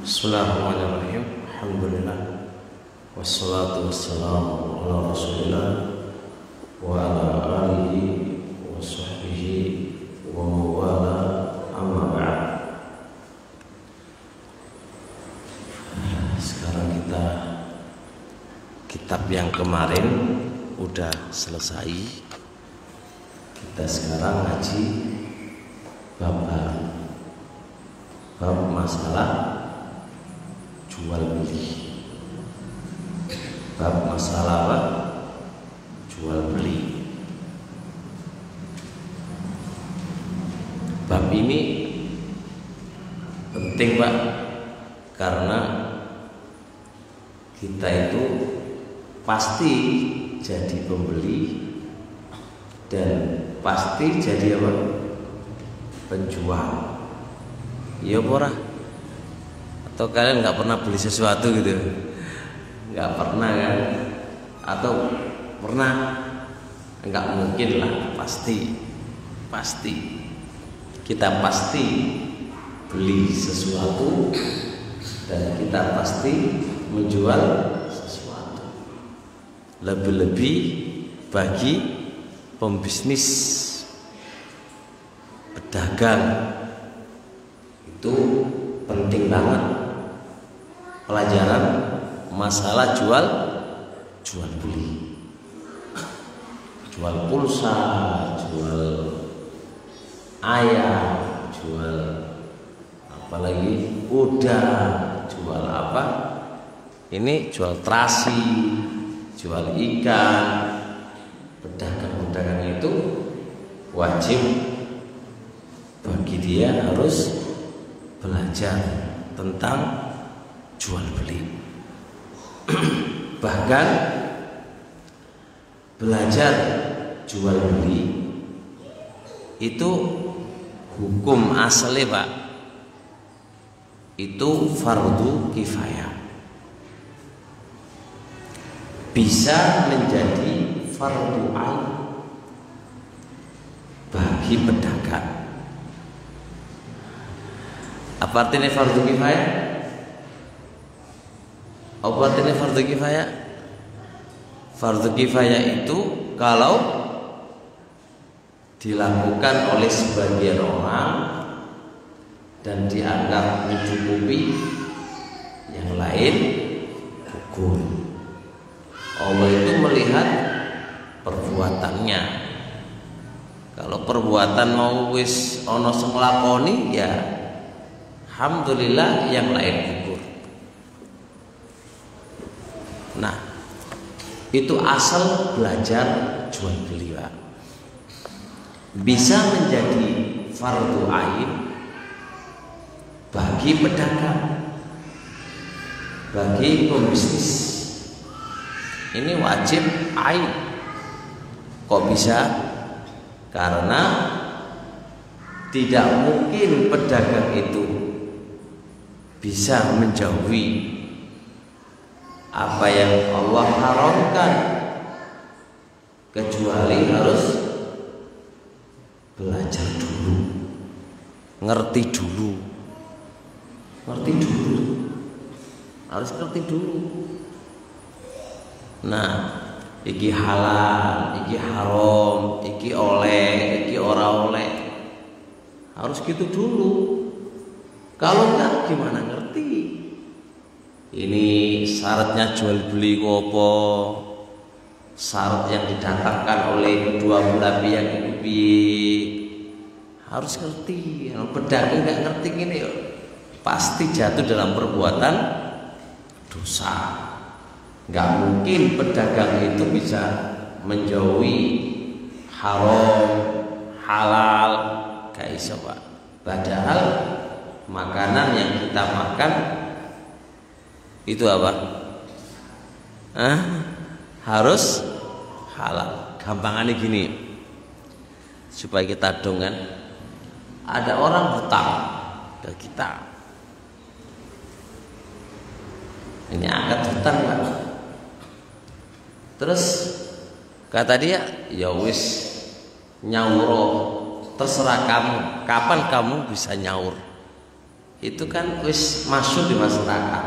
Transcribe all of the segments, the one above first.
Bismillahirrahmanirrahim. Alhamdulillah. Wassalatu wassalamu ala Rasulillah wa ala alihi wa sahbihi wa mawala amma ba'd. Sekarang kita kitab yang kemarin udah selesai. Kita sekarang ngaji bab baru. Bab masalah jual beli. Bab masalah apa? Jual beli. Bab ini penting, Pak, karena kita itu pasti jadi pembeli dan pasti jadi apa? Penjual. Iya pora. Atau kalian nggak pernah beli sesuatu gitu? Nggak pernah kan? Atau pernah? Nggak mungkin lah, pasti kita pasti beli sesuatu dan kita pasti menjual sesuatu. Lebih-lebih bagi pembisnis, pedagang, itu penting banget pelajaran masalah jual beli, jual pulsa, jual ayam, jual apalagi kuda, jual apa? Ini jual terasi, jual ikan. Pedagang-pedagang itu wajib bagi dia harus belajar tentang jual beli. Bahkan belajar jual beli itu hukum asli, Pak, itu fardu kifayah, bisa menjadi fardu ain bagi pedagang. Apa artinya fardu kifayah? Apa artinya fardu kifayah? Fardu kifayah itu kalau dilakukan oleh sebagian orang dan dianggap mencukupi, yang lain gugur. Allah itu melihat perbuatannya. Kalau perbuatan mau wis ono sing nglakoni, ya alhamdulillah, yang lain gugur. Nah, itu asal belajar jual beli, Pak. Bisa menjadi fardu ain bagi pedagang, bagi pembisnis. Ini wajib ain. Kok bisa? Karena tidak mungkin pedagang itu bisa menjauhi apa yang Allah haramkan, kecuali harus belajar dulu, ngerti dulu, harus ngerti dulu. Nah, iki halal, iki haram, iki oleh, iki ora oleh, harus gitu dulu. Kalau enggak, gimana ngerti? Ini syaratnya jual beli apa? Syarat yang didatangkan oleh kedua belah pihak itu harus ngerti. Kalau pedagang nggak ngerti gini, pasti jatuh dalam perbuatan dosa. Nggak mungkin pedagang itu bisa menjauhi haram, halal, gak iso, Pak. Padahal makanan yang kita makan itu apa? Harus halal. Gampangannya gini, supaya kita dongan. Ada orang hutang ke kita. Ini angkat hutang, Pak. Terus kata dia, ya wis nyauro, terserah kamu, kapan kamu bisa nyaur. itu kan wis masuk di masyarakat.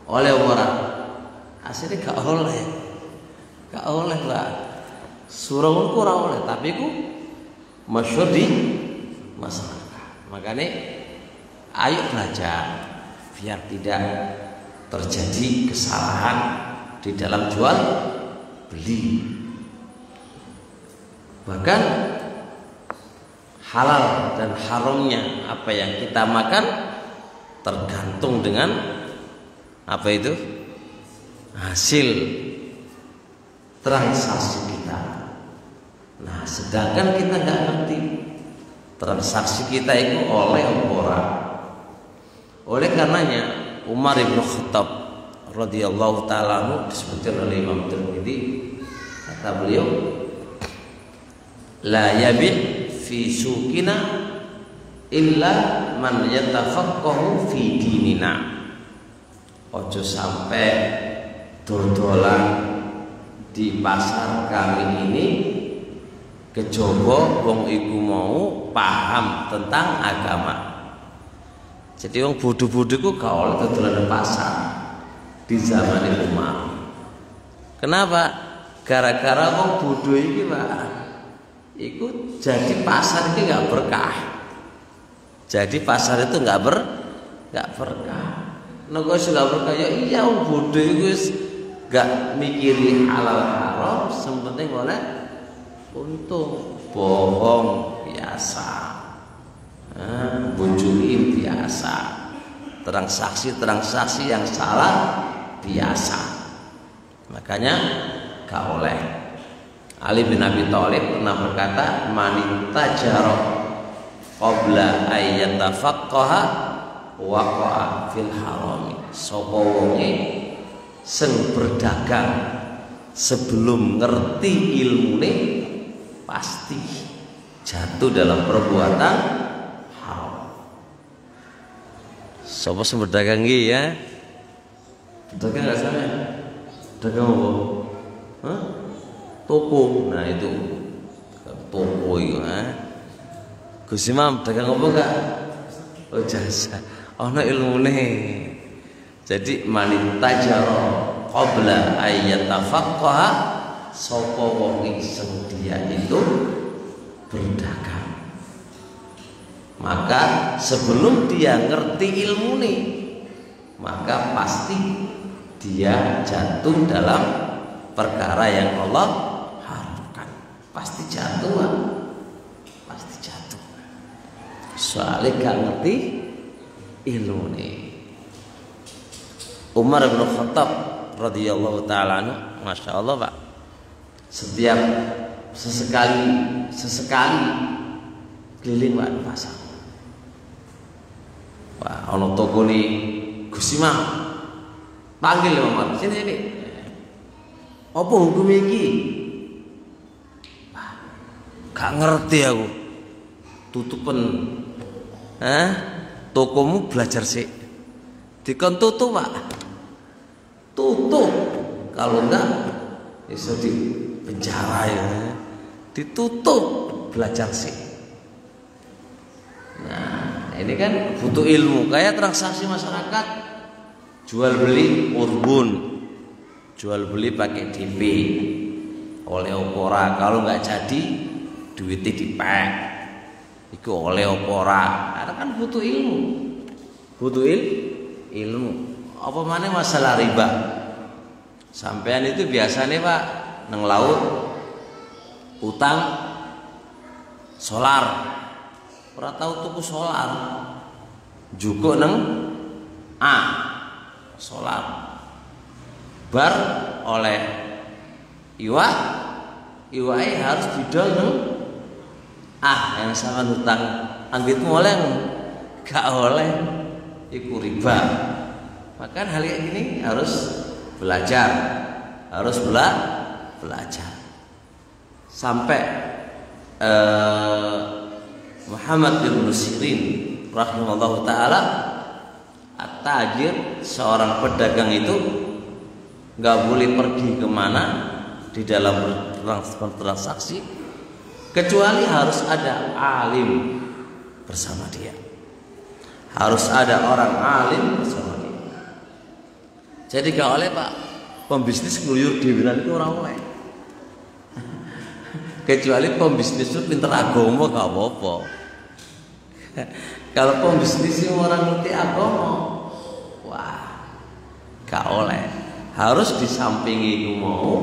Oleh orang aslinya gak oleh Pak. Surah ku ora oleh, tapi ku masyhur di masyarakat. Makanya ayo belajar biar tidak terjadi kesalahan di dalam jual beli. Bahkan halal dan haramnya apa yang kita makan tergantung dengan apa itu? Hasil transaksi kita. Nah, sedangkan kita nggak ngerti transaksi kita itu oleh orang. Oleh karenanya Umar bin Khattab radhiyallahu taala disebutkan oleh Imam Tirmidzi, kata beliau, la yabi' fi suqina illa man yatafaqqahu fi dinina. Ojo sampai dodolan di pasar kami ini kejaba wong iku mau paham tentang agama. Jadi wong bodho-bodho iku gak oleh dodolan pasar di zaman Umar. Kenapa? Gara-gara wong bodho iki, Pak, iku jadi pasar ini nggak berkah. Jadi pasar itu nggak berkah. Nego nggak berkah ya iya, wong bodoh itu nggak mikiri halal haram, sepenting oleh untung. Bohong biasa, bujukin biasa, transaksi yang salah biasa. Makanya nggak oleh. Ali bin Abi Thalib pernah berkata, "Manitajara qabla ayyatafaqqaha waqa'a fil harami." Sapa wonge sing berdagang sebelum ngerti ilmune pasti jatuh dalam perbuatan haram. Sapa sing berdagang iki ya? Dagang enggak salah. Dagang apa? Hah? Toko. Nah itu toko itu, Gus Imam dagang apa enggak? Oh jasa. Ana ilmune. Jadi manitajara qabla ayyatafaqqaha, sapa wong sing dia itu berdagang. Maka sebelum dia ngerti ilmune, maka pasti dia jatuh dalam perkara yang Allah pasti jatuh, pasti jatuh. Soalnya gak ngerti ilmu nih. Umar bin Khattab radhiyallahu taala anhu, masya Allah Pak, setiap sesekali keliling Pak pasar. Wah, ono toko nih Gus Imam, panggil Umar, sini. Apa hukum iki? Gak ngerti aku. Tutupen. Tokomu belajar sih. Dikon tutup, Pak. Tutup. Kalau enggak bisa di penjara ya. Ditutup, belajar sih. Nah, ini kan butuh ilmu. Kayak transaksi masyarakat, jual beli urbun, jual beli pakai DP, oleh opora. Kalau nggak jadi duitnya dipek, itu oleh opora. Karena kan butuh ilmu, ilmu. Apa mana masalah riba? Sampean itu biasanya Pak neng laut utang solar, ora tahu tuku solar, juga neng solar, bar oleh iwai harus didol neng yang sama hutang anggitmu oleh gak oleh, iku riba. Maka hal ini harus belajar, belajar sampai Muhammad bin Sirin rahimahullah taala at-tajir, seorang pedagang itu nggak boleh pergi kemana di dalam transaksi kecuali harus ada alim bersama dia, Harus ada orang alim bersama dia. Jadi gak oleh Pak pembisnis ngeluyur dewenan itu orang oleh. Kecuali pembisnis itu pinter agama gak apa-apa. Kalau pembisnis itu orang ngerti agama, wah gak oleh. Harus disampingi itu mau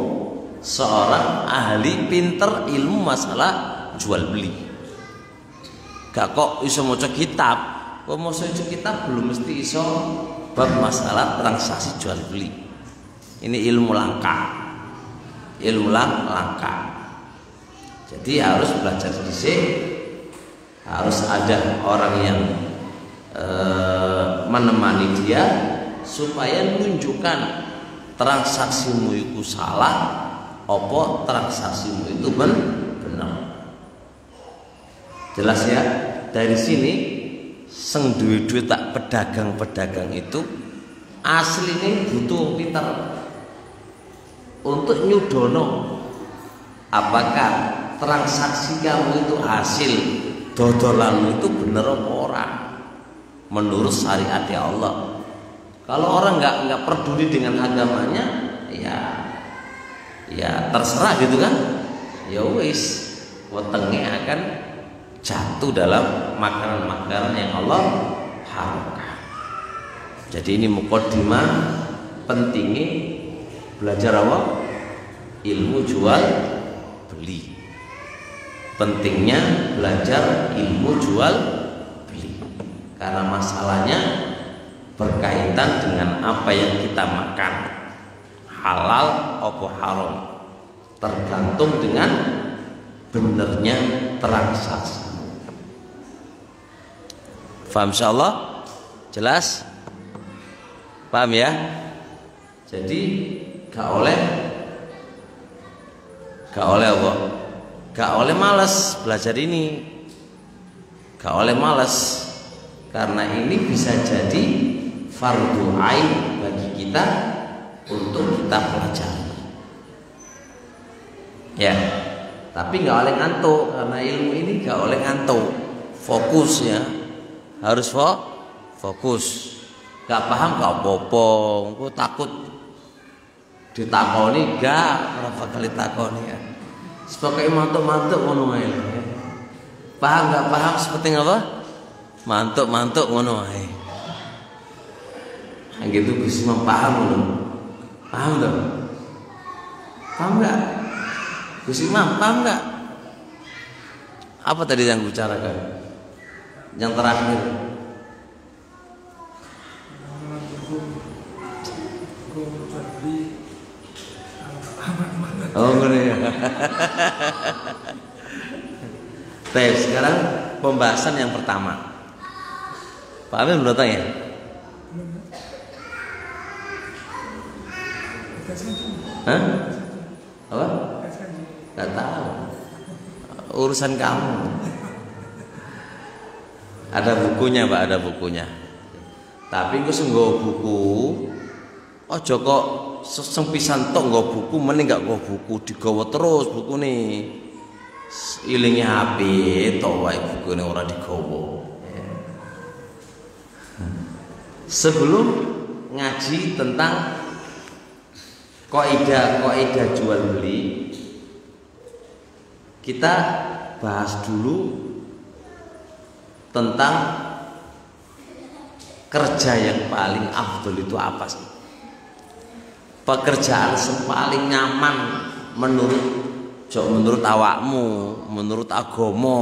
seorang ahli pinter ilmu masalah jual beli. Gak kok iso maca kitab. Kok mau maca kitab belum mesti iso bab masalah transaksi jual beli. Ini ilmu langka. Ilmu langka. Jadi harus belajar dhisik. Harus ada orang yang menemani dia supaya menunjukkan transaksimu itu salah, apa transaksimu itu benar. Jelas ya? Dari sini sing duwe-duwe tak pedagang-pedagang itu aslinya butuh pintar untuk nyudono apakah transaksi kamu itu hasil dodolanmu itu benar apa orang menurut syariat Allah. Kalau orang nggak peduli dengan agamanya, ya terserah gitu kan. Ya wis, wetenge akan jatuh dalam makanan-makanan yang Allah haramkan. Jadi ini muqaddimah pentingnya belajar apa? Ilmu jual beli. Pentingnya belajar ilmu jual beli. Karena masalahnya berkaitan dengan apa yang kita makan, halal atau haram, tergantung dengan benernya transaksi. Paham insyaallah? Jelas? Paham ya? Jadi gak oleh apa? Gak oleh malas belajar ini. Gak oleh malas. Karena ini bisa jadi fardu ain bagi kita untuk kita pelajari. Ya. Tapi nggak oleh ngantuk, karena ilmu ini nggak oleh ngantuk. Fokus ya, harus fokus. Gak paham gak apa-apa, aku takut ditakoni gak, berapa kali takoni ya. Sebagai mantuk-mantuk ngono ae. Paham gak paham seperti apa? Mantuk-mantuk ngono ae. Gitu Gus Imam paham ngono. Paham dong? Paham gak? Gus Imam paham gak? Apa tadi yang bicarakan? Yang terakhir. Oh bener ya. Baik, sekarang pembahasan yang pertama. Pak Amir belum datang ya? Hah? Apa? Gak tahu. Urusan kamu. Ada bukunya Pak, ada bukunya. Tapi gue senggo buku. Ojo kok sesempisan tok nggo buku, mending gak nggo buku, digawa terus buku nih. Ilingi HP tok wae bukune ora digawa. Sebelum ngaji tentang kaidah jual beli, kita bahas dulu tentang kerja yang paling afdol itu apa sih? Pekerjaan yang paling nyaman menurut awakmu, menurut agama,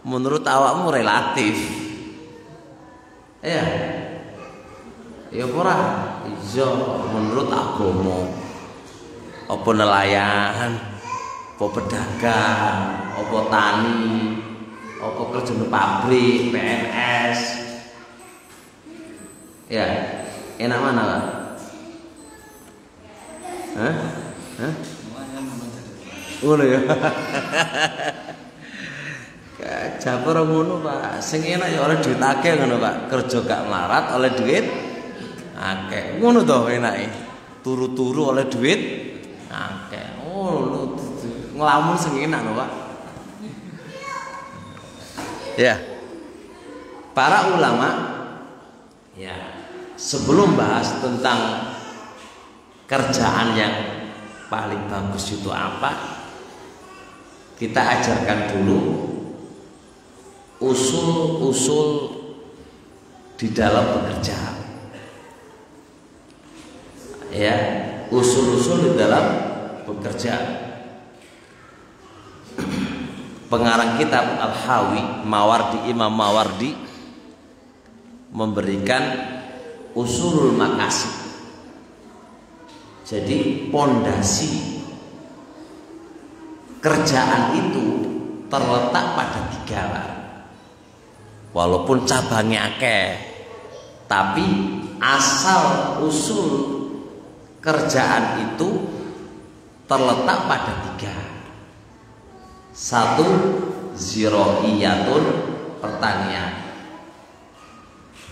menurut awakmu relatif. Ya ora, iya menurut agama. Apa nelayan, apa pedagang, apa tani, apa kerja di pabrik, PNS. Ya, enak mana Pak? Hah? Ngono ya. Jabar ngono Pak. Sing enak ya oleh duit akeh ngono Pak. Kerja gak melarat oleh duit akeh. Ngono to enake. Turu-turu oleh duit akeh. Oh, ngelamun sing enak lho Pak. Ya. para ulama ya sebelum bahas tentang kerjaan yang paling bagus itu apa, kita ajarkan dulu usul-usul di dalam bekerja. Ya, usul-usul di dalam bekerja. Pengarang kitab Al-Hawi, Imam Mawardi memberikan usulul maqasid. Jadi pondasi kerjaan itu terletak pada 3. Walaupun cabangnya akeh, tapi asal usul kerjaan itu terletak pada 3. 1, ziro'iyatun, pertanian.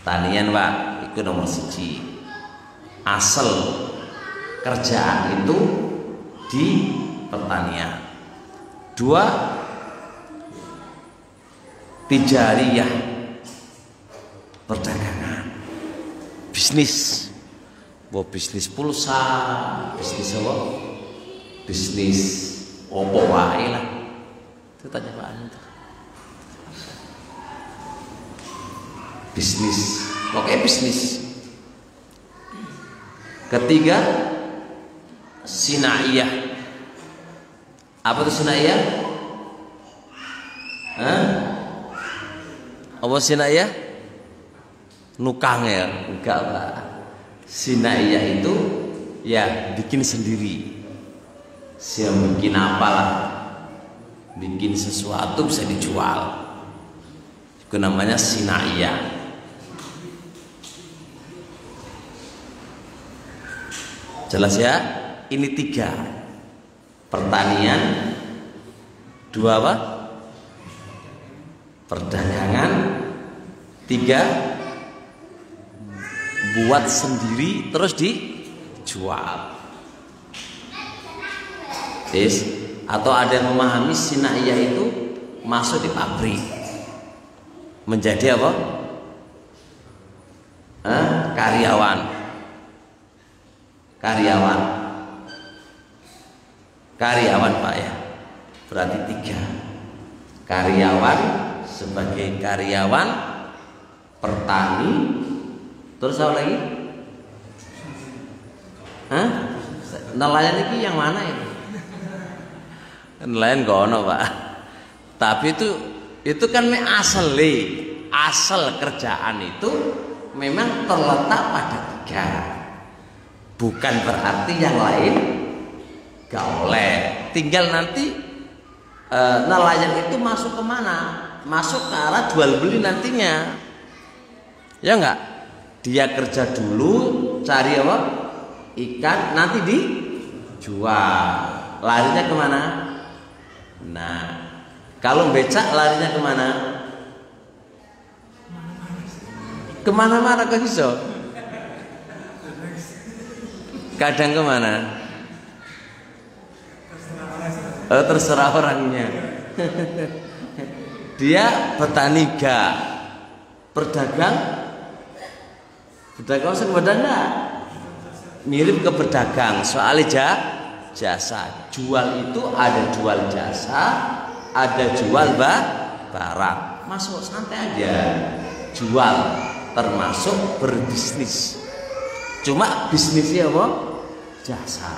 Pertanian Pak, itu nomor 1. Asal kerjaan itu di pertanian. 2, tijariyah, perdagangan, bisnis. Bisnis pulsa, bisnis apa? Bisnis opo wae lah. Itu tanya Pak Anu. Bisnis, pokoknya bisnis. 3, sinaiyah. Apa itu sinaiyah? Apa sinaiyah? Nukang ya? Enggak Pak. Sinaiyah itu ya bikin sendiri. Siapa bikin apalah, bikin sesuatu bisa dijual. Itu namanya sinaiyah. Jelas ya? Ini 3. Pertanian, 2 apa? Perdagangan, 3 buat sendiri terus dijual. Atau ada yang memahami sinaiyah itu masuk di pabrik menjadi apa? Karyawan Pak ya. Berarti 3. Karyawan, sebagai karyawan, petani, terus apa lagi? Nelayan ini yang mana ini? Nelayan gak ono Pak. Tapi itu kan asal kerjaan itu memang terletak pada 3. Bukan berarti yang lain gak oleh. Tinggal nanti nelayan itu masuk kemana? Masuk ke arah jual beli nantinya. Ya enggak? Dia kerja dulu cari apa? Ikan, nanti dijual. Larinya kemana? Nah, kalau becak larinya kemana? Kemana-mana kok iso? Kadang kemana? Terserah orangnya. Dia petani gak, berdagang sing pedang enggak? Mirip ke berdagang, soalnya jasa. Jual itu ada jual jasa, ada jual barang. Masuk santai aja. Jual termasuk berbisnis. Cuma bisnisnya apa? Jasa.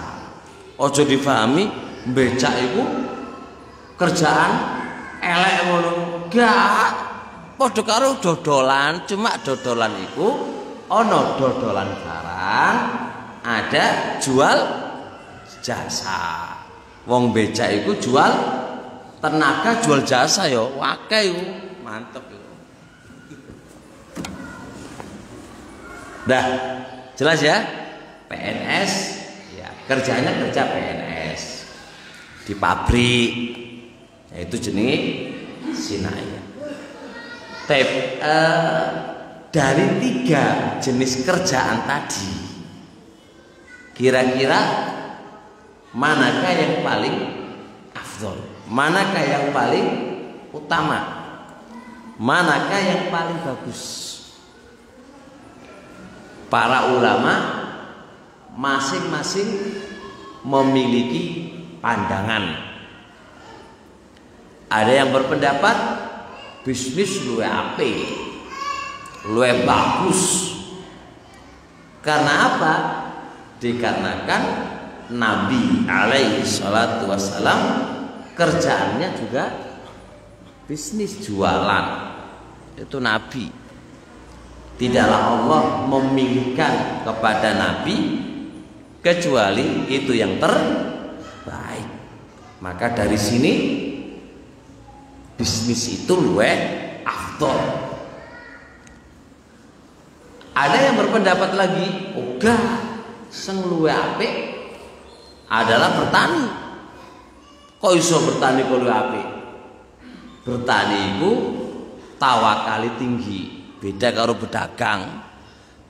Ojo difahami becak itu kerjaan elek ngono. Gak. Padha karo dodolan, cuma dodolan iku ana dodolan barang, ada jual jasa. Wong becak iku jual tenaga, jual jasa ya, akeh iku. Mantep iku. Dah, jelas ya? PNS ya, kerjanya kerja PNS di pabrik. Yaitu jenis sinaiyah. Dari 3 jenis kerjaan tadi, kira-kira manakah yang paling afdol? Manakah yang paling utama? manakah yang paling bagus? Para ulama masing-masing memiliki pandangan. Ada yang berpendapat bisnis luwe apik, luwe bagus. Karena apa? Dikarenakan Nabi alaihi salatu wassalam kerjaannya juga bisnis, jualan. Itu Nabi. Tidaklah Allah memilihkan kepada Nabi kecuali itu yang terbaik. Maka dari sini bisnis itu luwe afdol. Ada yang berpendapat lagi, enggak, sing luwe apik adalah bertani. Kok iso bertani kok luwe apik? Bertani itu tawakali tinggi. Beda karo pedagang.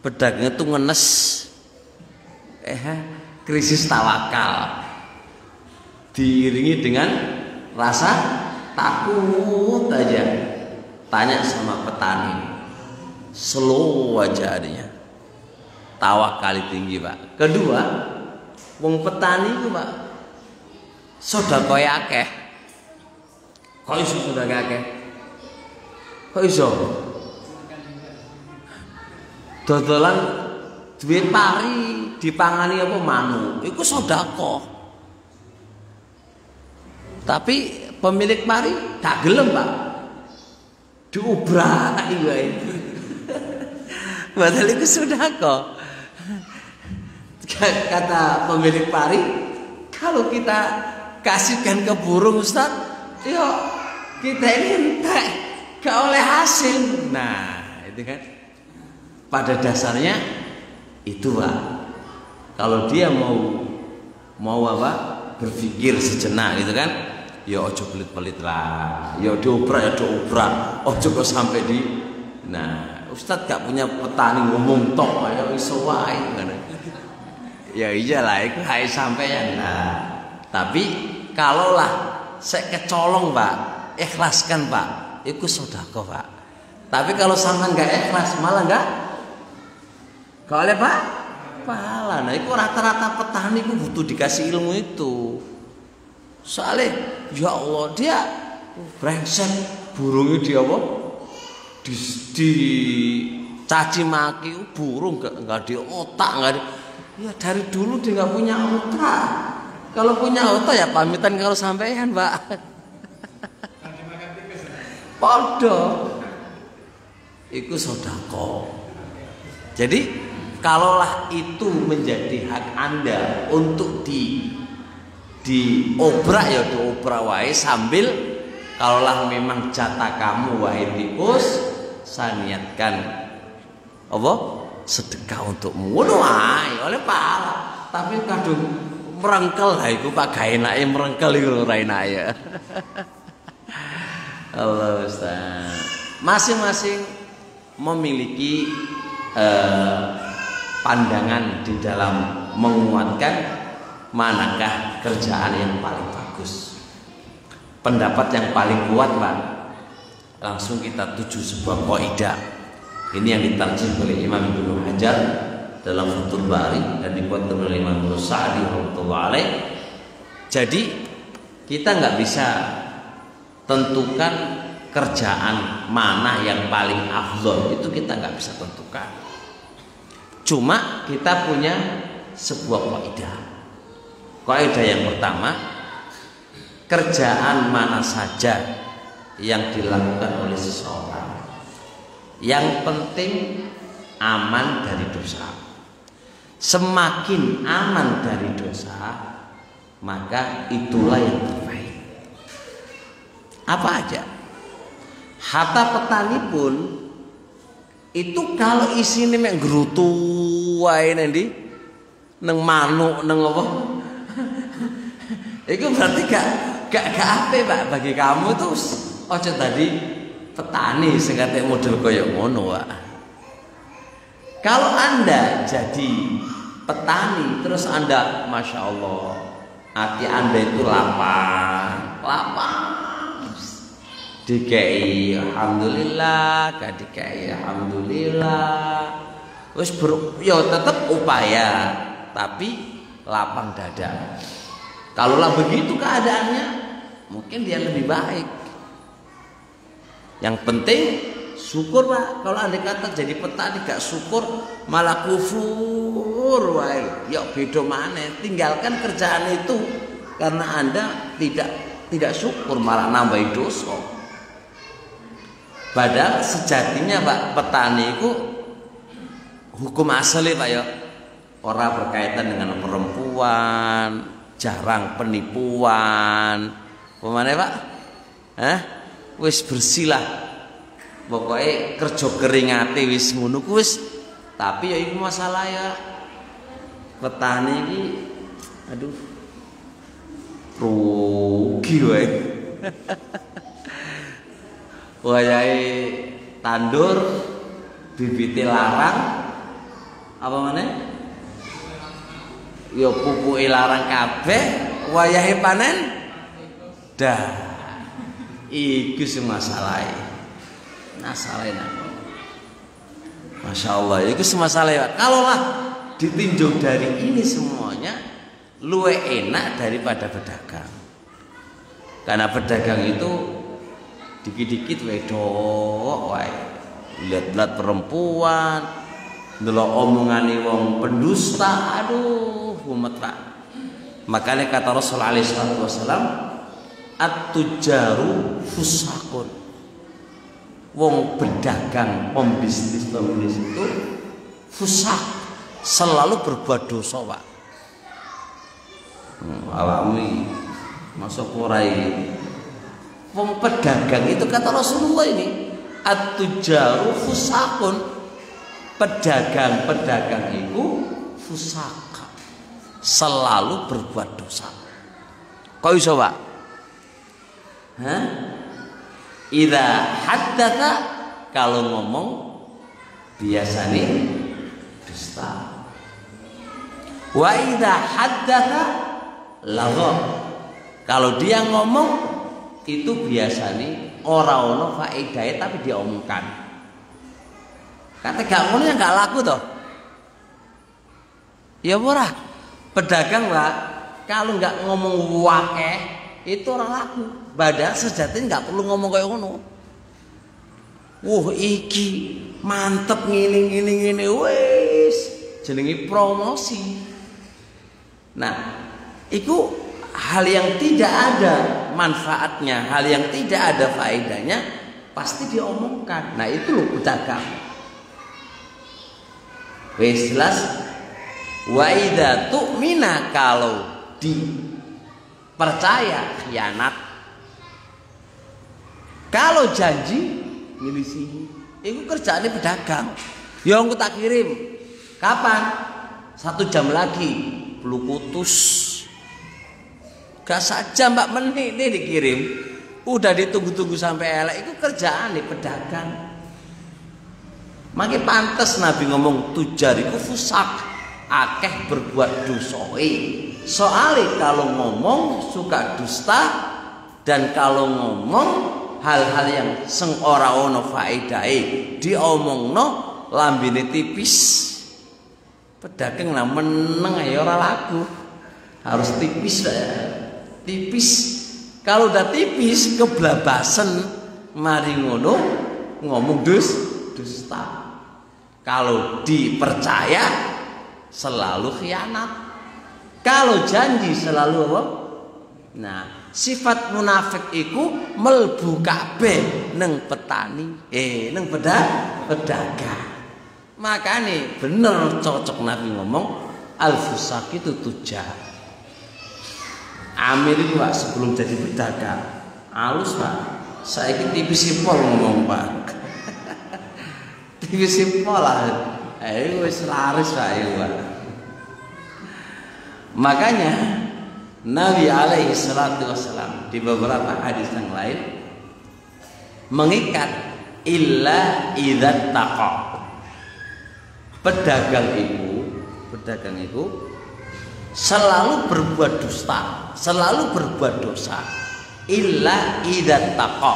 Pedagang itu ngenes krisis tawakal diiringi dengan rasa takut aja. Tanya sama petani, slow aja adanya. Tawakali tinggi, Pak. Kedua, wong petani itu, Pak, sedekah akeh. Kok iso sedekah akeh? Kok iso? Dodolan duit pari dipangani apa manuk, iku sedekah. Tapi pemilik pari gak gelem, Pak. Diubraki wae. Padahal itu sedekah. Kata pemilik pari, kalau kita kasihkan ke burung, Ustaz, yuk kita ini gak oleh hasil. Nah, itu kan. Pada dasarnya itu, Pak. Kalau dia mau apa? Berpikir sejenak gitu kan. Ya ojo pelit-pelit lah. Ya diobrak ya diobrak. Ojo kok sampai di. Nah, Ustadz gak punya petani ngomong tok ya iso wae kan. Ya iyalah iku hae sampeyan. Nah, tapi kalaulah sek kecolong, Pak, ikhlaskan, Pak. Iku sedekah, Pak. Tapi kalau sampean gak ikhlas malah gak oleh, Pak, pahala. Nah, itu rata-rata petani itu butuh dikasih ilmu itu. Soalnya, ya Allah, dia brengsek, burungnya dia apa? Di caci maki, burung nggak di otak, nggak di. Ya dari dulu dia nggak punya otak. Kalau punya otak ya pamitan kalau sampean, Pak. Podo, itu sedekah. Jadi kalaulah itu menjadi hak Anda untuk diobrak ya diobrak wae sambil kalaulah memang jatah kamu wae tikus saya niatkan apa sedekah untukmu ngono wae oleh pahala. Tapi kadung merengkel ha iku Pak gawe enake merengkel iku ora enak ya. Allah Ustaz. Masing-masing memiliki pandangan di dalam menguatkan manakah kerjaan yang paling bagus. Pendapat yang paling kuat, Pak, langsung kita tuju sebuah kaidah. Ini yang ditarjih oleh Imam Ibnu Hajar dalam Fathul Bari dan dikuatkan oleh Imam Sa'di rahimahullah alaih. Jadi kita nggak bisa tentukan kerjaan mana yang paling afdol, itu kita nggak bisa tentukan. Cuma kita punya sebuah kaidah. Kaidah yang pertama, kerjaan mana saja yang dilakukan oleh seseorang, yang penting aman dari dosa. Semakin aman dari dosa, maka itulah yang terbaik. Apa aja? Harta petani pun itu kalau isinya mek ngrutu wae nanti neng manuk neng apa? Itu berarti gak ape, Pak, bagi kamu tuh. Ojo tadi petani sing kate model koyo ngono, Pak. Kalau Anda jadi petani terus Anda Masya Allah hati Anda itu lapang Dikei alhamdulillah, gak dikei alhamdulillah. Wis ya tetap upaya, tapi lapang dada. Kalaulah begitu keadaannya, mungkin dia lebih baik. Yang penting syukur Pak. Kalau andai kata jadi petani gak syukur, malah kufur wae. Ya beda maneh, tinggalkan kerjaan itu karena Anda tidak syukur, malah nambahi dosa. Padahal sejatinya Pak, petani itu hukum asli Pak ya, orang berkaitan dengan perempuan, jarang penipuan. Pemane Pak? Wis bersihlah. Pokoknya kerja keringate wis ngono ku wis. Tapi ya iku masalah ya petani iki aduh rugi wae. Wayahe tandur bibite larang apa maneh? Ya pupuke larang kabeh, wayahe panen dah. Iku sing masalahe. Masalahe napa? Masya Allah, itu masalahnya. Kalaulah ditinjau dari ini semuanya, luwe enak daripada pedagang. Karena pedagang itu dikit-dikit wedok wae. Lihat-lihat perempuan, ndelok omongane wong pendusta, aduh mumet Pak. Makanya kata Rasulullah SAW, at-tujaru fusakun. Wong pedagang, pembisnis itu fusak, selalu berbuat dosa Pak. Alami masuk kurai. Wong pedagang itu kata Rasulullah ini, at-tujaru fusakun. Pedagang itu fusak, selalu berbuat dosa. Kok iso Pak? Idza haddatsa, kalau ngomong biasanya dusta. Wa idza haddatsa lagha, kalau dia ngomong itu biasanya ora ono faedahe tapi dia omongkan. Kata gak ngono ya gak laku toh. Ya ora. Pedagang Pak, kalau nggak ngomong wakeh itu orang laku. Padahal sejatinya nggak perlu ngomong kayak ngono. Wah iki mantep ngini wes jenenge promosi. Nah, itu hal yang tidak ada manfaatnya, hal yang tidak ada faedahnya pasti diomongkan. Nah, itu loh pedagang. Wes jelas. Wa idza tu'mina, kalau dipercaya khianat. Kalau janji ngilisihi. Itu kerjaannya pedagang. Ya aku tak kirim. Kapan? 1 jam lagi. Belum putus. Gak saja Mbak menit nih dikirim. Udah ditunggu-tunggu sampai elek. Itu kerjaannya pedagang. Makin pantas Nabi ngomong tujariku fusak, akeh berbuat dosoi. Soalnya kalau ngomong suka dusta, dan kalau ngomong hal-hal yang sing ora ono faedahe diomongno lambene tipis. Pedagang lah meneng ya ora laku. Harus tipis ya. Tipis. Kalau udah tipis keblabasen mari ngono ngomong dusta. Kalau dipercaya selalu khianat. Kalau janji selalu apa? Nah, sifat munafik iku melbu kabeh neng petani, neng pedagang. Makanya bener cocok Nabi ngomong al-fusak itu tujar. Amir itu Pak sebelum jadi pedagang halus Pak. Saya ini tipis simpol ngomong Pak. Tipis simpol lah. Wis laris Pak. Makanya Nabi alaihi salatu wassalam di beberapa hadis yang lain mengikat illa idza taqa. Pedagang itu selalu berbuat dusta, selalu berbuat dosa. Illa idza taqa,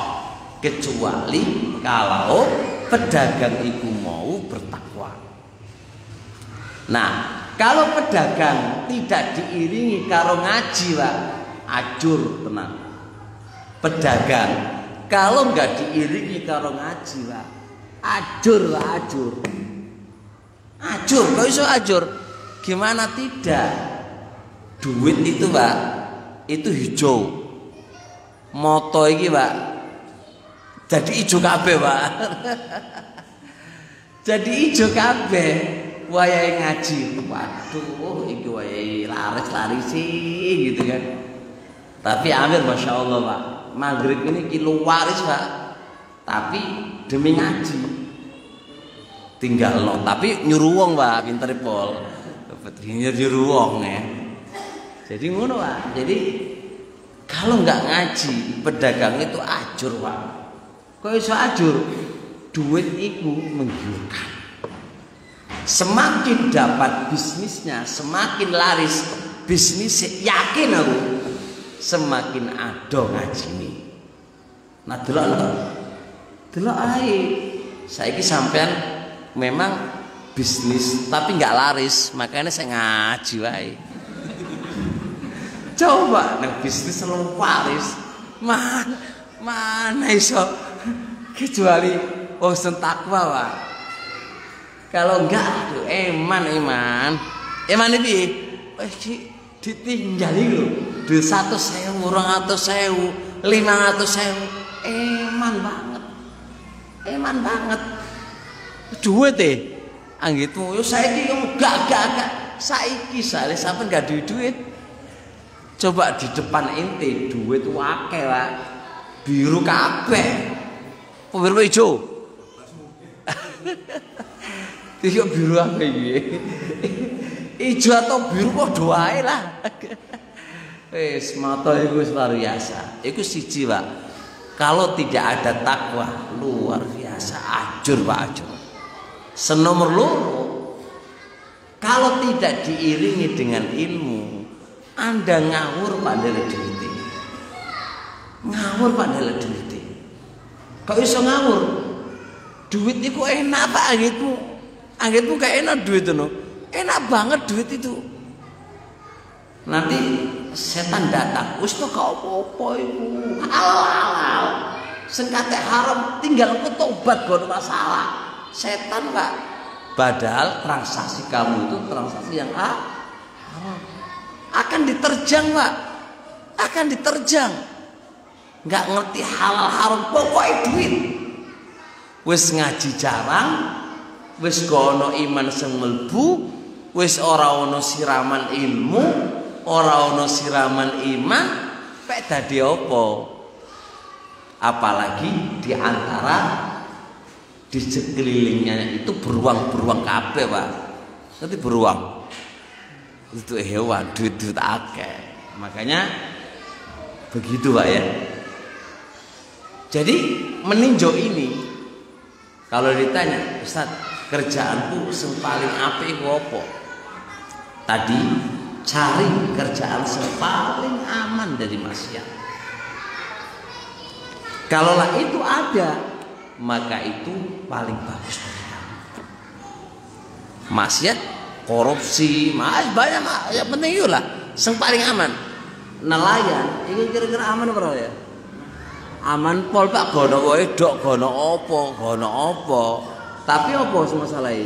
kecuali kalau pedagang iku mau bertakwa. Nah, kalau pedagang tidak diiringi karo ngaji, Pak, ajur tenang. Pedagang kalau nggak diiringi karo ngaji, Pak, ajur. Ajur, kok iso ajur? Gimana tidak? Duit itu, Pak, itu hijau. Moto iki, Pak, jadi hijau kabeh, Pak. Jadi hijau kabeh. Wayahe ngaji, waduh, iki wayahe laris sih gitu kan. Tapi Amir, masya Allah, Pak, maghrib ini kilo waris, Pak. Tapi demi ngaji, tinggal lo. Tapi nyuruh wong, Pak, pinter pol. Nyuruh wong ya. Jadi ngono, Pak. Jadi kalau nggak ngaji, pedagang itu ajur, Pak. Kok iso ajur? Duit itu menggiurkan. Semakin dapat bisnisnya, semakin laris bisnis, yakin aku semakin ado ngaji ini. Nah, delok ae. Saiki sampean memang bisnis tapi nggak laris, makanya saya ngaji wae. Coba nang bisnis selalu laris, mana iso kecuali takwa, Pak. Kalau enggak, aduh, eman ini ditinggali lho. Duit 100.000, 200.000, 500.000, eman banget. Duit anggitmu, yo saiki enggak. Saiki sale sampean enggak duit. Coba di depan ente duit akeh, Pak. Biru kabeh. Biru ijo. Tiga biru apa ini? Ijo atau biru kok doain lah. Mata itu luar biasa. Itu siji, Pak. Kalau tidak ada takwa, luar biasa. Ajur, Pak, ajur. Senomor loro, kalau tidak diiringi dengan ilmu, Anda ngawur padahal duit. Ngawur padahal duit. Kok iso ngawur? Duit itu enak, Pak, anggitmu kayak enak duit itu, enak banget duit itu. Nanti setan datang, wis kok apa-apa iku, halal. Sengkate haram, tinggal tobat gak ada masalah. Setan, Pak. Padahal transaksi kamu itu transaksi yang haram. Akan diterjang, Pak. Akan diterjang. Nggak ngerti halal haram, pokoknya duit. Wis ngaji jarang, wis gak ono iman sing mlebu, wis ora ono siraman ilmu, ora ono siraman iman, pek dadi apa? Apalagi di antara di sekelilingnya itu beruang-beruang kabeh, Pak. Nanti beruang. Itu hewan, duit akeh. Makanya begitu, Pak, ya. Jadi meninjau ini, kalau ditanya, Ustaz, kerjaanku yang paling apik apa? Tadi cari kerjaan yang paling aman dari maksiat. Kalaulah itu ada, maka itu paling bagus bagi kamu. Maksiat, korupsi, banyak, yang penting itulah yang paling aman. Nelayan, ini kira-kira aman apa ya? Aman pol, Pak, gono wedok, gono apa. Tapi apa masalahnya?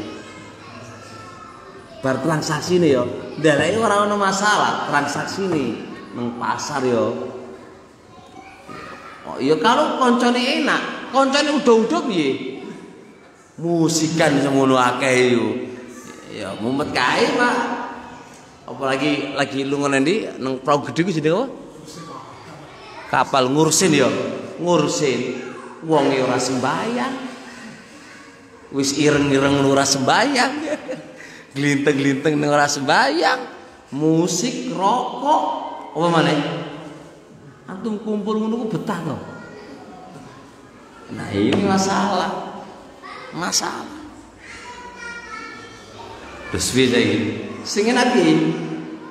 Bar transaksi nih yo, dalai orang ono masalah transaksi nih nang pasar yo. Oh iya, kalau koncone enak, koncone udah piye? Musikan semono akeh yo. Ya mumet kae, Pak. Apalagi lagi lu ngono ndi nang perahu gedhe ku jenenge apa? Kapal ngurusin yo. Ngurusin wonge ora sembayang. Wis ireng-ireng ora sembayang. Glinteng-glinteng ora sembayang. Musik, rokok, apa maneh? Antum kumpul ngono ku betah to. Nah, ini masalah. Terus piye iki? Sing enak iki.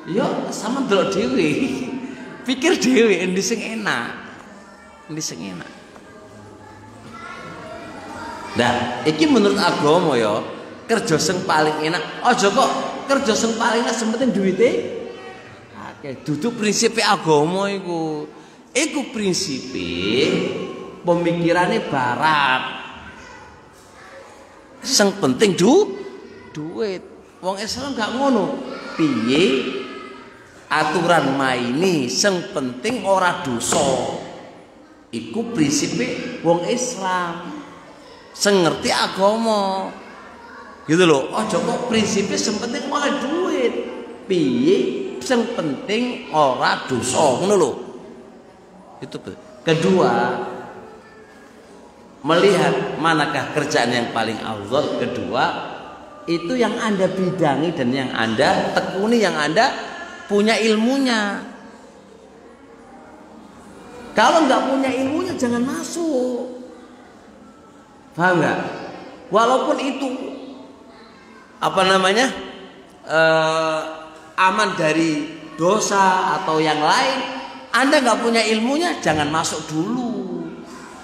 Yo sama delok dhewe. Pikir dhewe endi sing enak. Nah, iki menurut agama ya, kerja sing paling enak. Aja kok kerja sing paling enak sementing duwite. Oke, duduk prinsip agama iku. Iku prinsipe pemikirane barat. Sing penting duit. Wong Islam gak ngono. Piye aturan maine sing penting ora dosa. Iku prinsipe wong Islam. Sing ngerti agama. Gitu loh. Aja kok prinsipe sing penting oleh duit. Piye sing penting ora dosa, ngono lho. Itu kedua, melihat manakah kerjaan yang paling afdal. Kedua, itu yang Anda bidangi dan yang Anda tekuni, yang Anda punya ilmunya. Kalau nggak punya ilmunya jangan masuk. Paham nggak? Walaupun itu aman dari dosa atau yang lain, Anda nggak punya ilmunya jangan masuk dulu.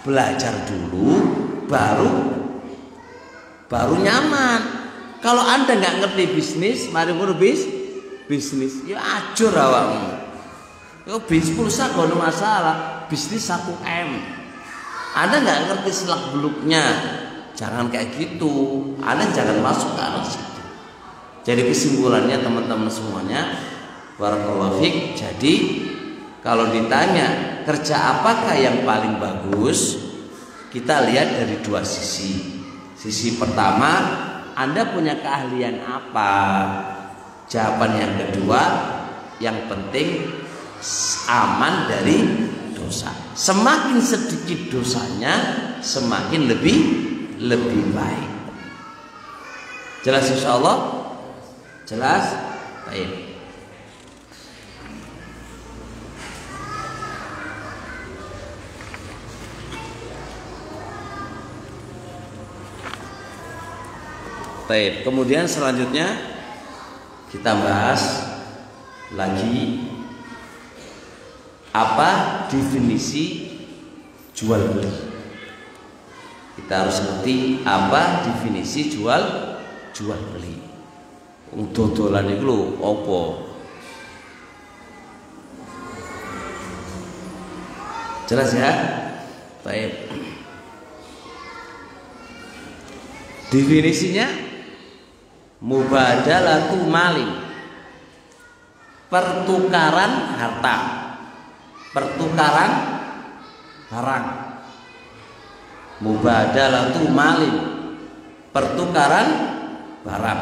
Belajar dulu, baru nyaman. Kalau Anda nggak ngerti bisnis, mari ngurus bisnis, ya ajur awakmu. Yo bisnis pulsa gak ada masalah, bisnis 1M. Anda nggak ngerti selak beluknya, jangan kayak gitu. Anda jangan masuk ke arah situ. Jadi kesimpulannya teman-teman semuanya, barakallahu fiik. Jadi kalau ditanya kerja apakah yang paling bagus, kita lihat dari dua sisi. Sisi pertama, Anda punya keahlian apa? Jawaban yang kedua, yang penting aman dari dosa. Semakin sedikit dosanya, semakin lebih baik. Jelas insyaallah? Jelas? Baik. Baik, kemudian selanjutnya kita bahas lagi apa definisi jual beli. Kita harus ngerti apa definisi jual beli. Dodolan itu lho apa? Jelas ya? Baik. Definisinya mubadalatu malin, pertukaran harta, pertukaran barang. Mubadalatu malin, pertukaran barang,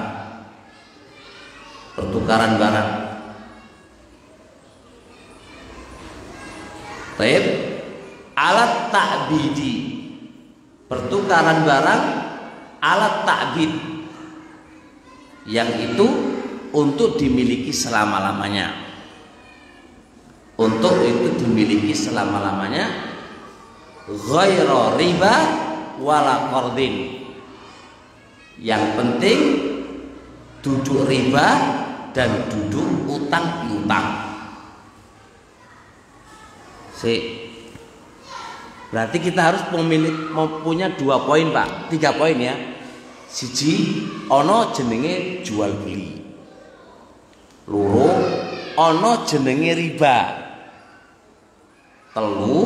pertukaran barang. Baik. Alat ta'bidi, pertukaran barang alat ta'bid, yang itu untuk dimiliki selama-lamanya. Untuk itu dimiliki selama-lamanya, ghairu riba wala qardin. Yang penting duduk riba dan duduk utang piutang. Berarti kita harus punya 2 poin Pak, 3 poin ya. Siji, ono jenenge jual beli. Loro, ono jenenge riba. Telu,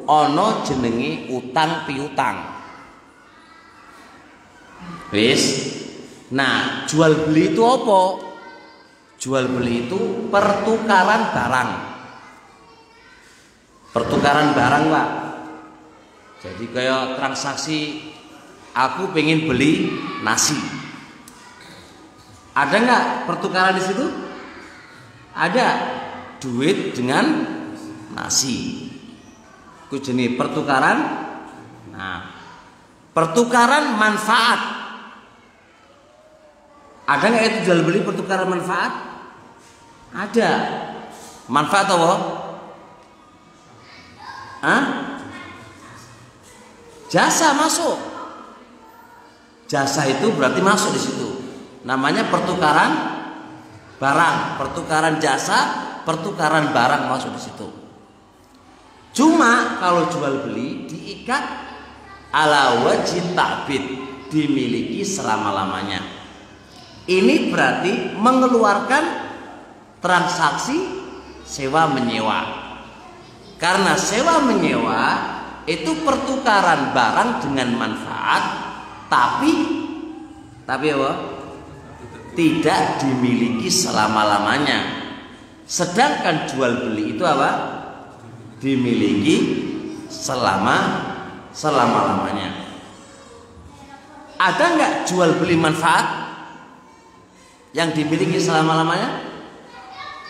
ono jenenge utang piutang. Wis. Nah, jual beli itu apa? Jual beli itu pertukaran barang. Pertukaran barang, Pak. Jadi kayak transaksi, aku pengen beli nasi. Ada nggak pertukaran di situ? Ada, duit dengan nasi. Itu jenis pertukaran. Nah, pertukaran manfaat. Ada nggak itu jual beli pertukaran manfaat? Ada. Manfaat apa? Hah? Jasa masuk. Jasa itu berarti masuk di situ. Namanya pertukaran barang, pertukaran jasa, pertukaran barang masuk di situ. Cuma kalau jual beli diikat ala wajib ta'bid, dimiliki selama-lamanya. Ini berarti mengeluarkan transaksi sewa menyewa. Karena sewa menyewa itu pertukaran barang dengan manfaat, tapi apa? Tidak dimiliki selama-lamanya. Sedangkan jual beli itu apa? Dimiliki selama-lamanya. Ada nggak jual beli manfaat yang dimiliki selama-lamanya?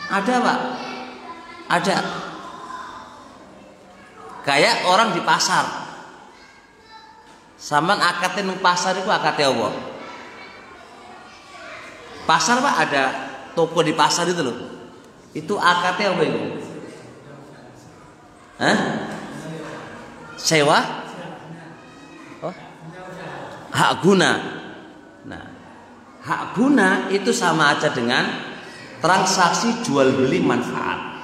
Ada, Pak. Ada. Kayak orang di pasar. Sampean akate nang pasar itu akate apa? Pasar, Pak, ada toko di pasar itu loh. Itu akate apa itu? Hah? Sewa? Oh? Hak guna. Nah, hak guna itu sama aja dengan transaksi jual beli manfaat.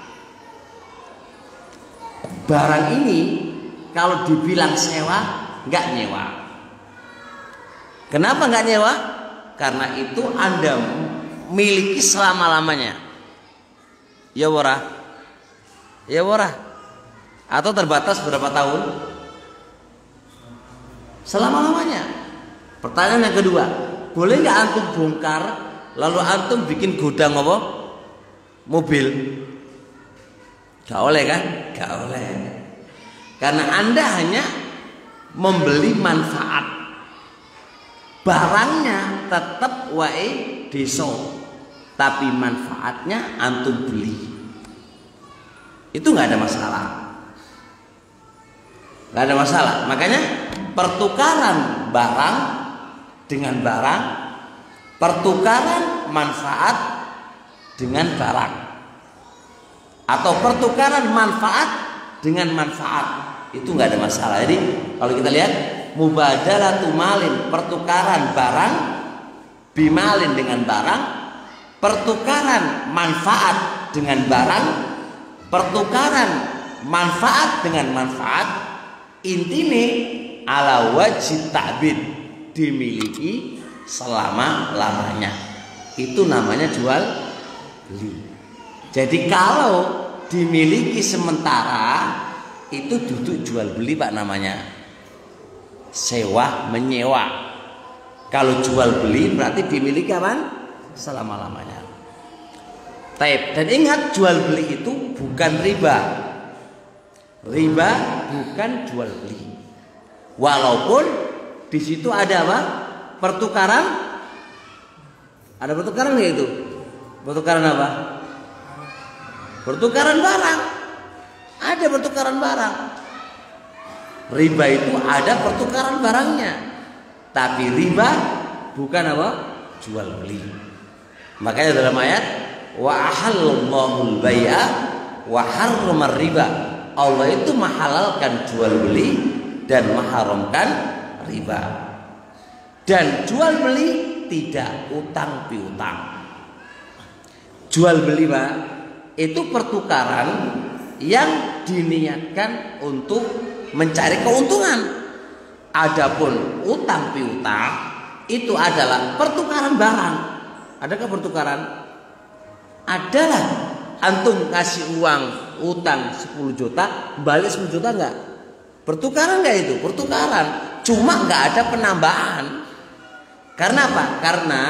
Barang ini kalau dibilang sewa, nggak nyewa. Kenapa nggak nyewa? Karena itu Anda miliki selama-lamanya. Ya wara? Ya wara? Atau terbatas berapa tahun? Selama-lamanya. Pertanyaan yang kedua, boleh nggak antum bongkar lalu antum bikin gudang apa? Mobil? Gak oleh kan? Gak oleh. Karena Anda hanya membeli manfaat. Barangnya tetap wae deso, tapi manfaatnya antum beli. Itu nggak ada masalah. Nggak ada masalah. Makanya pertukaran barang dengan barang, pertukaran manfaat dengan barang, atau pertukaran manfaat dengan manfaat, itu nggak ada masalah. Jadi kalau kita lihat mubadalatu malin, pertukaran barang, bimalin dengan barang, pertukaran manfaat dengan barang, pertukaran manfaat dengan manfaat, intine ala wajib ta'bid, dimiliki selama-lamanya. Itu namanya jual beli. Jadi kalau dimiliki sementara, itu duduk jual beli, Pak, namanya. Sewa menyewa. Kalau jual beli berarti dimiliki kapan? Selama-lamanya. Taib. Dan ingat, jual beli itu bukan riba. Riba bukan jual beli. Walaupun di situ ada apa? Pertukaran. Ada pertukaran nggak itu? Pertukaran apa? Pertukaran barang. Ada pertukaran barang. Riba itu ada pertukaran barangnya. Tapi riba bukan apa? Jual beli. Makanya dalam ayat wa ahallallahu al-bai'a wa harrama riba. Allah itu menghalalkan jual beli dan mengharamkan riba. Dan jual beli tidak utang piutang. Jual beli, Pak, itu pertukaran yang diniatkan untuk mencari keuntungan. Adapun utang piutang itu adalah pertukaran barang. Adakah pertukaran? Adalah. Antum kasih uang utang 10 juta, balik 10 juta enggak? Pertukaran enggak itu? Pertukaran. Cuma enggak ada penambahan. Karena apa? Karena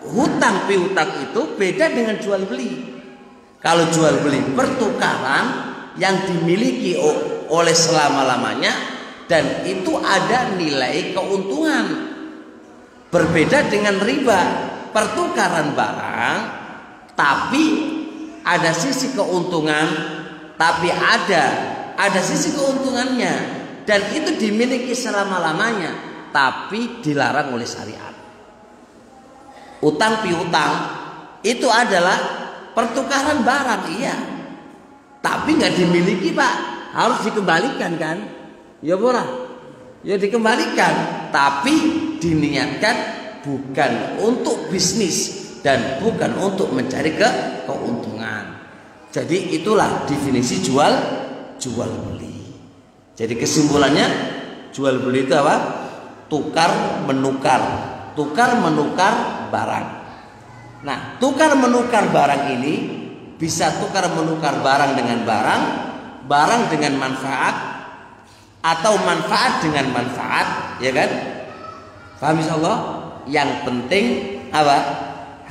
hutang piutang itu beda dengan jual beli. Kalau jual beli pertukaran yang dimiliki oleh selama-lamanya dan itu ada nilai keuntungan. Berbeda dengan riba, pertukaran barang tapi ada sisi keuntungan, tapi ada sisi keuntungannya dan itu dimiliki selama-lamanya tapi dilarang oleh syariat. Utang piutang itu adalah pertukaran barang, iya, tapi nggak dimiliki, Pak, harus dikembalikan kan? Ya boleh, ya dikembalikan, tapi diniatkan bukan untuk bisnis dan bukan untuk mencari keuntungan. Jadi itulah definisi jual beli. Jadi kesimpulannya jual beli itu apa? Tukar menukar, tukar menukar barang. Nah, tukar menukar barang ini bisa tukar menukar barang dengan barang, barang dengan manfaat, atau manfaat dengan manfaat, ya kan? Paham insyaallah? Yang penting apa?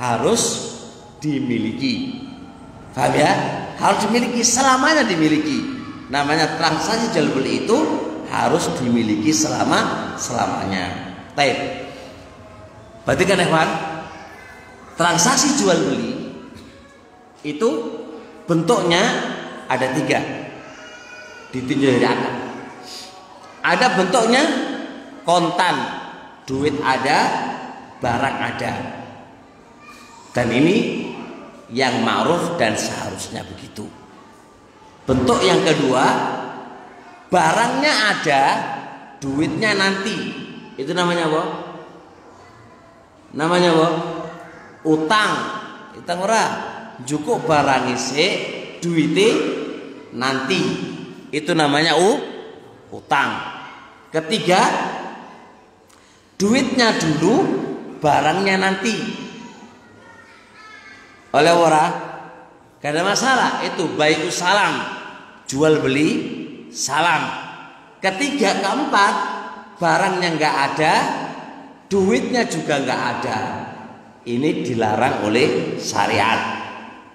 Harus dimiliki. Paham ya? Harus dimiliki, selamanya dimiliki. Namanya transaksi jual beli itu harus dimiliki selamanya. Baik. Berarti kan ikhwan, transaksi jual beli itu bentuknya ada 3. Ditinjau dari akad. Ada bentuknya kontan, duit ada, barang ada. Dan ini yang ma'ruf dan seharusnya begitu. Bentuk yang kedua, barangnya ada, duitnya nanti. Itu namanya apa? Namanya apa? Utang. Utang ora. Cukup barang isik, duitnya nanti. Itu namanya utang. Ketiga, duitnya dulu, barangnya nanti. Oleh ora? Gak ada masalah. Itu bai'us salam. Jual beli salam. Ketiga, keempat, barangnya nggak ada, duitnya juga nggak ada. Ini dilarang oleh syariat.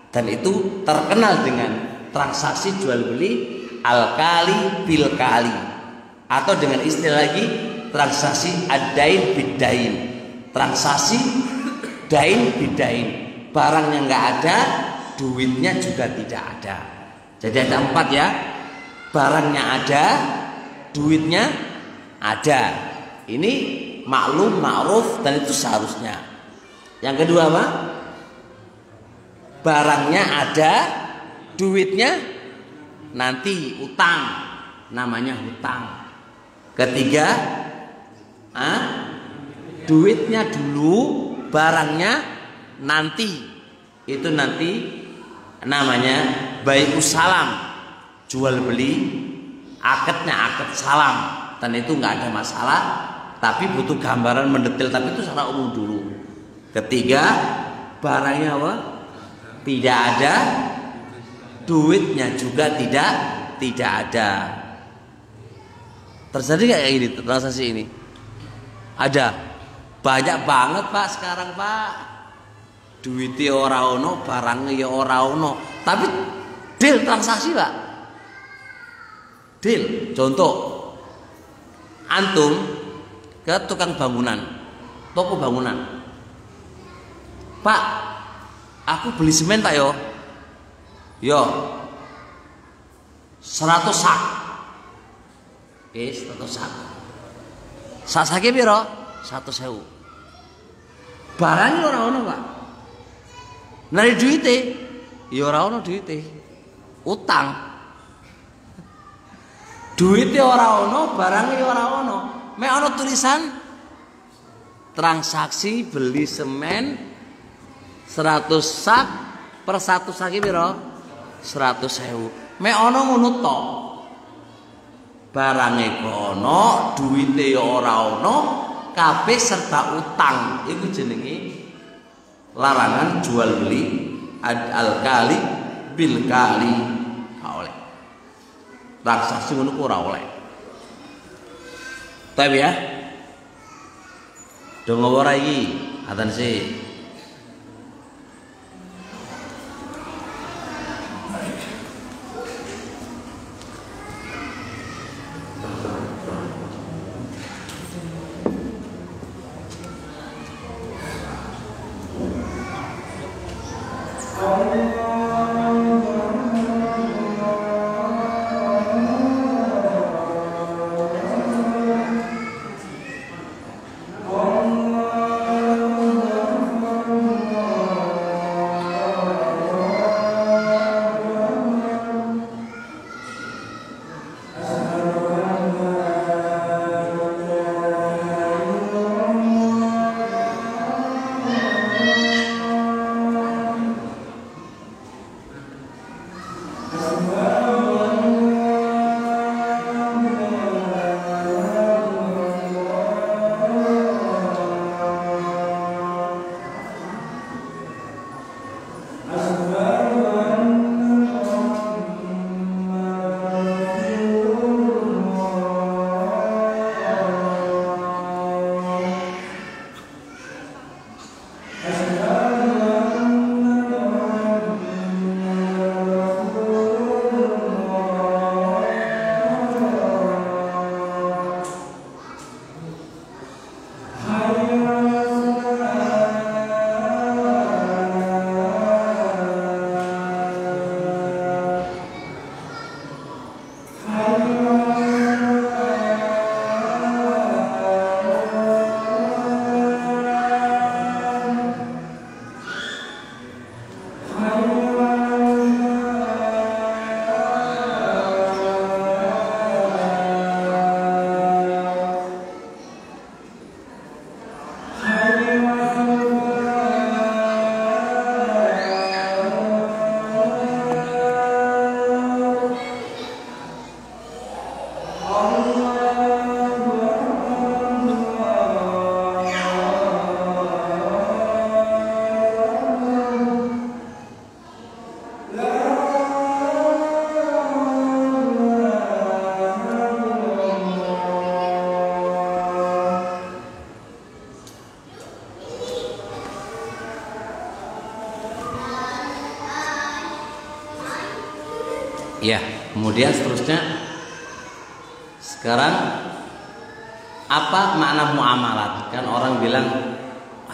Dan itu terkenal dengan transaksi jual beli al-kali bil kali, atau dengan istilah lagi transaksi ad-dain bid-dain. Transaksi dain bid-dain. Barangnya nggak ada, duitnya juga tidak ada. Jadi ada 4 ya. Barangnya ada, duitnya ada. Ini maklum, ma'ruf, dan itu seharusnya. Yang kedua apa? Barangnya ada, duitnya nanti, utang. Namanya hutang. Ketiga, duitnya dulu, barangnya nanti. Itu nanti namanya bai'us salam, jual beli, akadnya akad salam. Dan itu nggak ada masalah, tapi butuh gambaran mendetail. Tapi itu secara umum dulu. Ketiga, barangnya apa? Tidak ada, duitnya juga tidak ada. Terjadi kayak gini transaksi ini? Ada, banyak banget Pak sekarang Pak. Duitnya ora ono, barangnya ya ora ono. Tapi deal transaksi Pak. Deal. Contoh, antum ke tukang bangunan, toko bangunan. Pak, aku beli semen Pak yo. Yo. 100 sak. 100 sak. Sak sake piro? 100.000. Barangnya ora ono Pak. Nari duite, ya ora ono duite. Utang. Duite ora ono, barangnya ora ono. Mek ono tulisan transaksi beli semen 100 sak per 1 sak piro? 100.000. Mek ono ngono tok. Barange kono, duite ora ono, kabeh serta utang. Iku jenenge larangan jual beli al-kali bil kali. Gak oleh. Transaksi ngono ora oleh. Tapi ya. Dongo ora iki, atan sih. Ya, kemudian seterusnya sekarang apa makna muamalat? Kan orang bilang,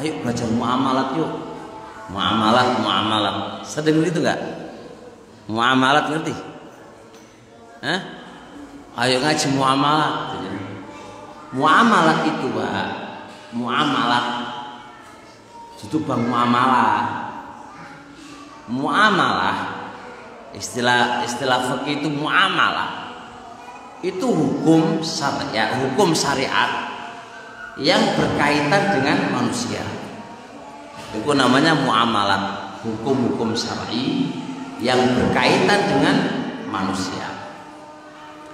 ayo belajar muamalat yuk. Muamalat. Sering itu enggak? Muamalat ngerti? Hah? Ayo ngaji muamalat. Muamalat itu, Pak. Muamalat itu bang muamalah. Istilah fikih itu muamalah. Itu hukum syariat yang berkaitan dengan manusia. Itu namanya muamalat, hukum-hukum syar'i yang berkaitan dengan manusia.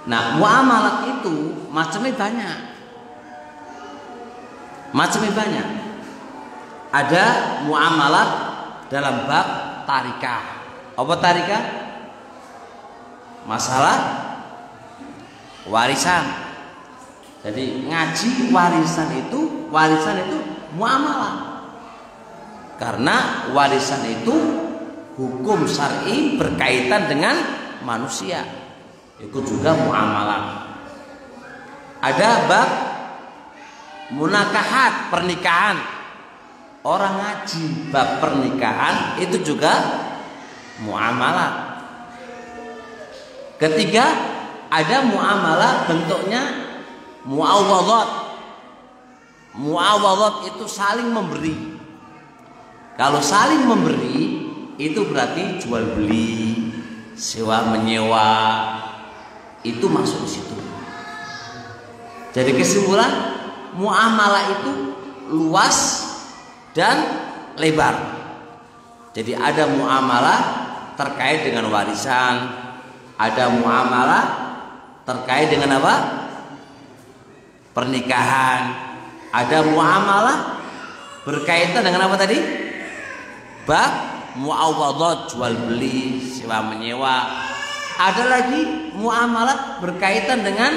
Nah, muamalat itu macamnya banyak. Ada muamalat dalam bab tarikah. Apa tarikah? Masalah warisan. Jadi ngaji warisan itu muamalah. Karena warisan itu hukum syar'i berkaitan dengan manusia. Itu juga muamalah. Ada bab munakahat, pernikahan. Orang ngaji bab pernikahan itu juga muamalah. Ketiga, ada muamalah bentuknya muawadhat. Muawadhat itu saling memberi. Kalau saling memberi itu berarti jual beli, sewa menyewa, itu masuk di situ. Jadi kesimpulan, muamalah itu luas dan lebar. Jadi ada muamalah terkait dengan warisan, ada muamalah terkait dengan apa? Pernikahan, ada muamalah berkaitan dengan apa tadi? Bab muawadhat, jual beli, sewa menyewa. Ada lagi muamalah berkaitan dengan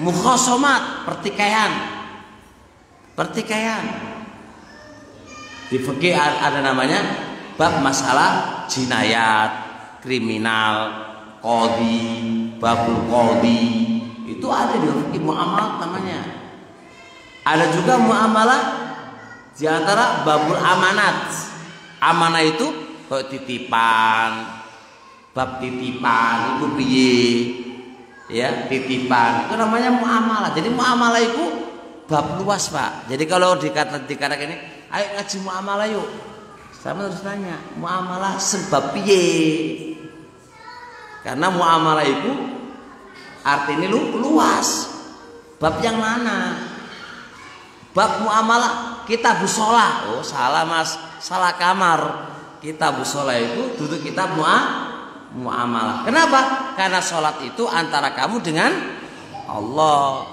mukhasamat, pertikaian. Di fikih ada namanya bab masalah jinayat, kriminal, qadhi, babul qadhi. Itu ada di fikih muamalah namanya. Ada juga muamalah di antara babul amanat. Amanah itu kayak titipan, bab titipan itu piye? Ya, titipan itu namanya muamalah. Jadi muamalah itu bab luas, Pak. Jadi kalau dikatakan ini, ayo ngaji muamalah yuk. Sama harus tanya, muamalah sebab piye? Karena muamalah itu artinya luas. Bab yang mana? Bab muamalah kitabus shalah. Oh, salah Mas, salah kamar. Kitabus shalah itu duduk kitab muamalah. Kenapa? Karena sholat itu antara kamu dengan Allah.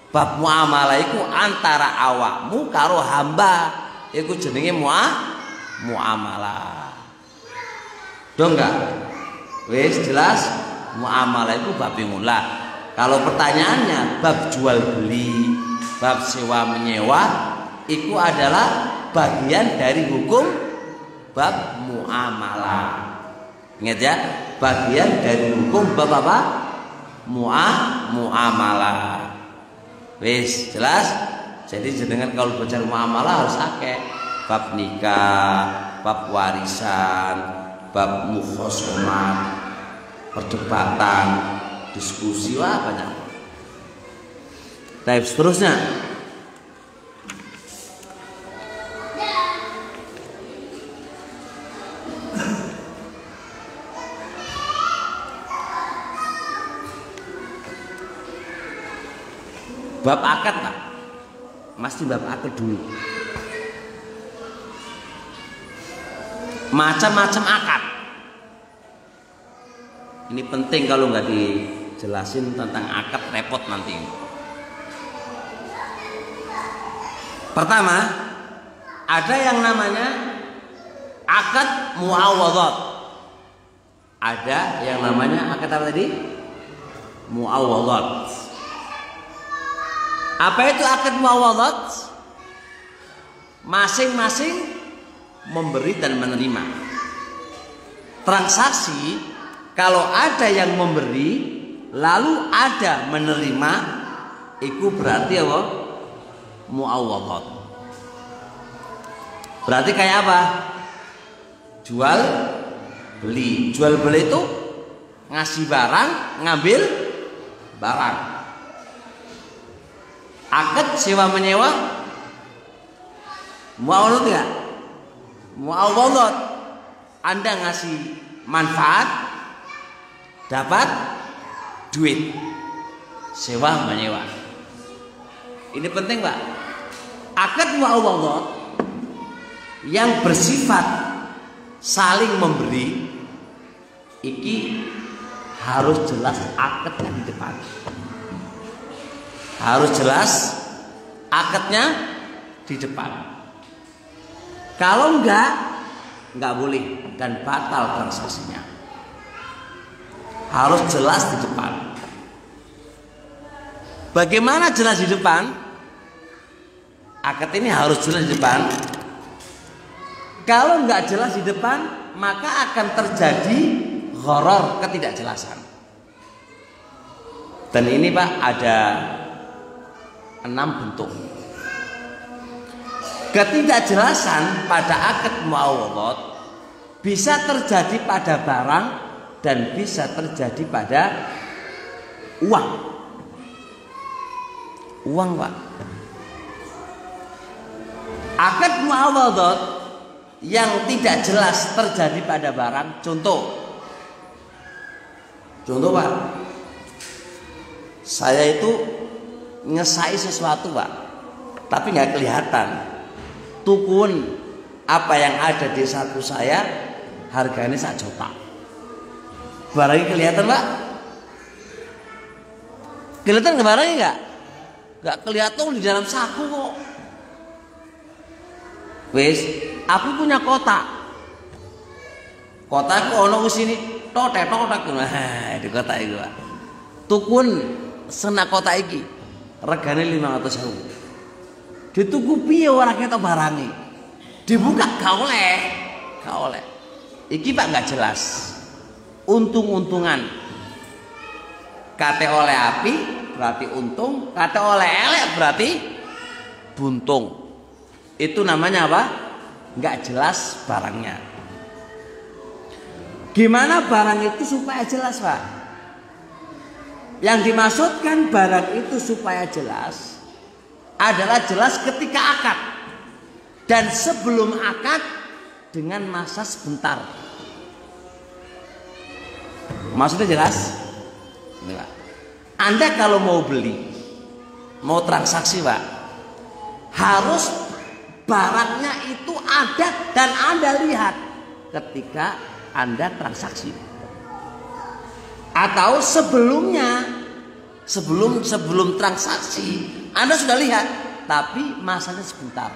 Bab muamalah itu antara awakmu karo hamba. Iku jenenge muamalah. Dong enggak? Wis jelas muamalah itu bab mula. Kalau pertanyaannya bab jual beli, bab sewa menyewa, itu adalah bagian dari hukum bab muamalah. Ingat ya, bagian dari hukum bab apa? Muamalah. Wis jelas. Jadi jenengan kalau belajar muamalah harus akeh bab nikah, bab warisan, bab mukhasamat, perdebatan, diskusi, wah banyak. Baik, seterusnya bab akad, Pak. Mesti bab akad dulu. Macam-macam akad. Ini penting, kalau nggak dijelasin tentang akad repot nanti. Pertama, ada yang namanya akad muawadhat. Ada yang namanya akad apa tadi? Muawadhat. Apa itu akad muawadhat? Masing-masing memberi dan menerima. Transaksi Kalau ada yang memberi lalu ada menerima, itu berarti apa? Muawwadhat. Berarti kayak apa? Jual beli. Jual beli itu ngasih barang, ngambil barang. Akad sewa menyewa muawwadhat enggak? Muawwadhat. Anda ngasih manfaat, dapat duit. Sewa menyewa. Ini penting, Pak. Akad muawwadhat yang bersifat saling memberi, iki harus jelas akadnya di depan. Harus jelas akadnya di depan. Kalau enggak boleh dan batal transaksinya. Harus jelas di depan. Bagaimana jelas di depan? Akad ini harus jelas di depan. Kalau enggak jelas di depan, maka akan terjadi gharar, ketidakjelasan. Dan ini Pak ada 6 bentuk. Ketidakjelasan pada akad muawwadhat bisa terjadi pada barang dan bisa terjadi pada uang. Uang, Pak. Akad muawwadhat yang tidak jelas terjadi pada barang, contoh Pak, saya itu ngesai sesuatu Pak, tapi nggak kelihatan. Tukun apa yang ada di saku saya harganya 1 juta. Barangnya kelihatan Pak? Kelihatan ke barangnya nggak? Nggak kelihatan di dalam saku kok. Wes, aku punya kotak. Kotakku ono sini, totek. Nah, di kotak itu, Pak. Tukun senak kotak iki regane 500.000. Dituku piye ora ketok barange? Dibuka gak oleh. Iki Pak nggak jelas. Untung-untungan. Kate oleh api berarti untung, kate oleh elek berarti buntung. Itu namanya apa? Nggak jelas barangnya. Gimana barang itu supaya jelas, Pak? Yang dimaksudkan barang itu supaya jelas adalah jelas ketika akad dan sebelum akad dengan masa sebentar. Maksudnya jelas? Ini, Pak. Anda kalau mau beli, mau transaksi, Pak, harus barangnya itu ada dan Anda lihat ketika Anda transaksi. Atau sebelumnya, sebelum transaksi Anda sudah lihat, tapi masanya sebentar.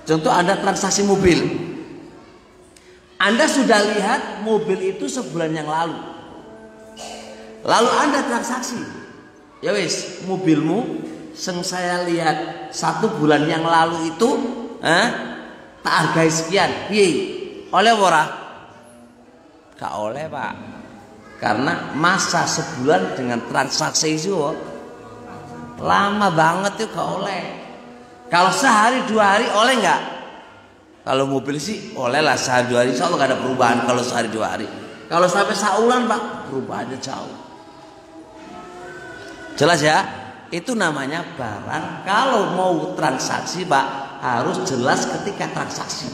Contoh Anda transaksi mobil, Anda sudah lihat mobil itu sebulan yang lalu, lalu Anda transaksi, ya wis mobilmu sing saya lihat 1 bulan yang lalu itu tak hargai sekian, oleh ora? Gak oleh, Pak, karena masa sebulan dengan transaksi itu lama banget, itu gak oleh. Kalau sehari 2 hari oleh nggak? Kalau mobil sih oleh lah, sehari 2 hari insya Allah gak ada perubahan. Kalau sehari 2 hari, kalau sampai saulan Pak, perubahannya jauh. Jelas ya? Itu namanya barang. Kalau mau transaksi Pak, harus jelas ketika transaksi.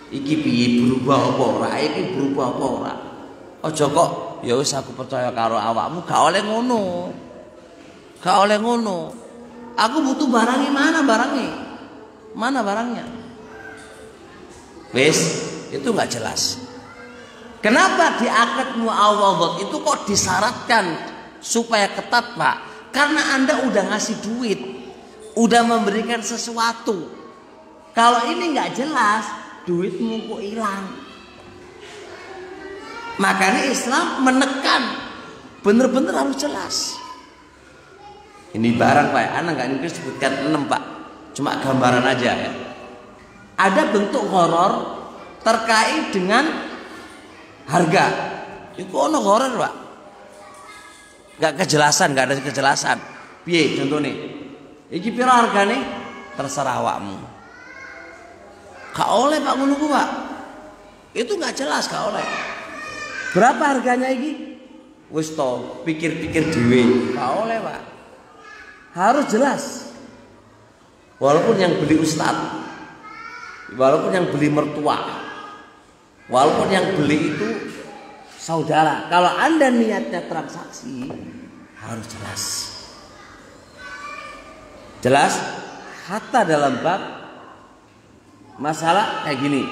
Iki piye, berubah apa ora? Iki berubah apa ora? Aja kok ya wis aku percaya karo awakmu, gak oleh ngono. Gak oleh ngono. Aku butuh barangnya, mana barangnya? Mana barangnya? Wis, itu nggak jelas. Kenapa di akad muawwadhat itu kok disyaratkan supaya ketat, Pak? Karena Anda udah ngasih duit, udah memberikan sesuatu. Kalau ini nggak jelas, duitmu kok hilang. Makanya Islam menekan bener-bener harus jelas. Ini barang Pak, anak nggak mungkin sebutkan 6 Pak, cuma gambaran aja ya. Ada bentuk horor terkait dengan harga. Iku ono horor, Pak. Gak kejelasan, gak ada kejelasan. Piye contohnya? Iki piro hargane? Terserah awakmu. Gak oleh Pak ngono ku, Pak. Itu gak jelas, gak oleh. Berapa harganya iki? Wis to, pikir-pikir dhewe. Gak oleh, Pak. Harus jelas. Walaupun yang beli ustaz, walaupun yang beli mertua, walaupun yang beli itu saudara, kalau Anda niatnya transaksi harus jelas. Jelas? Hatta dalam bab masalah kayak gini.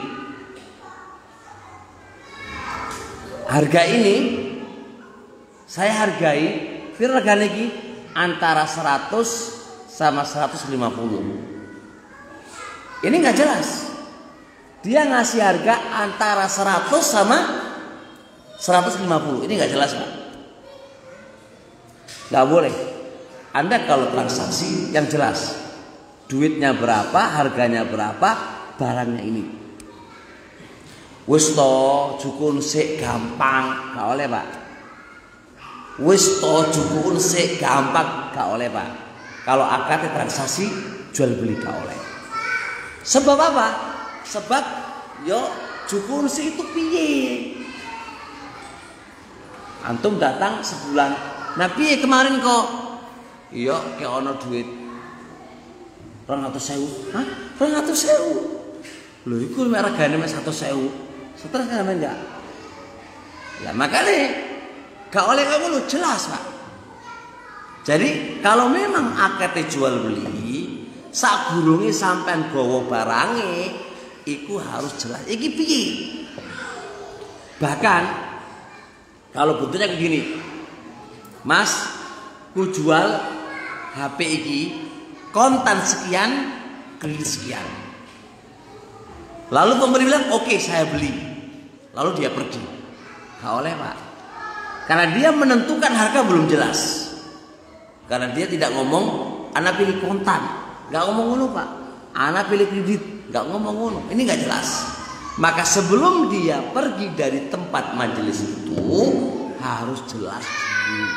Harga ini saya hargai firman iki antara 100 sama 150. Ini nggak jelas. Dia ngasih harga antara 100 sama 150. Ini nggak jelas, Pak. Nggak boleh. Anda kalau transaksi yang jelas, duitnya berapa, harganya berapa, barangnya ini. Wis to jukun sik gampang, gak oleh, Pak. Wis to jukun sik gampang, gak oleh, Pak. Kalau akad transaksi jual beli gak oleh. Sebab apa? Sebab yo jukun sik itu piye? Antum datang sebulan. Nah piye kemarin kok? Iya, kayak ono duit 200.000. Hah? 200.000? Lho iku mek regane mek 100.000. Stres kan enggak? Ya makanya gak oleh kamu lu jelas, Pak. Jadi kalau memang akadnya jual beli, sak gurunge sampean gawa barange iku harus jelas. Iki piye? Bahkan kalau bentuknya kayak gini. Mas, ku jual HP iki kontan sekian, kredit sekian. Lalu pembeli bilang, "Oke, saya beli." Lalu dia pergi. Gak oleh, Pak. Karena dia menentukan harga belum jelas. Karena dia tidak ngomong, "Anak pilih kontan." Gak ngomong ngono, Pak. "Anak pilih kredit." Gak ngomong ngono. Ini gak jelas. Maka sebelum dia pergi dari tempat majelis itu harus jelas dulu.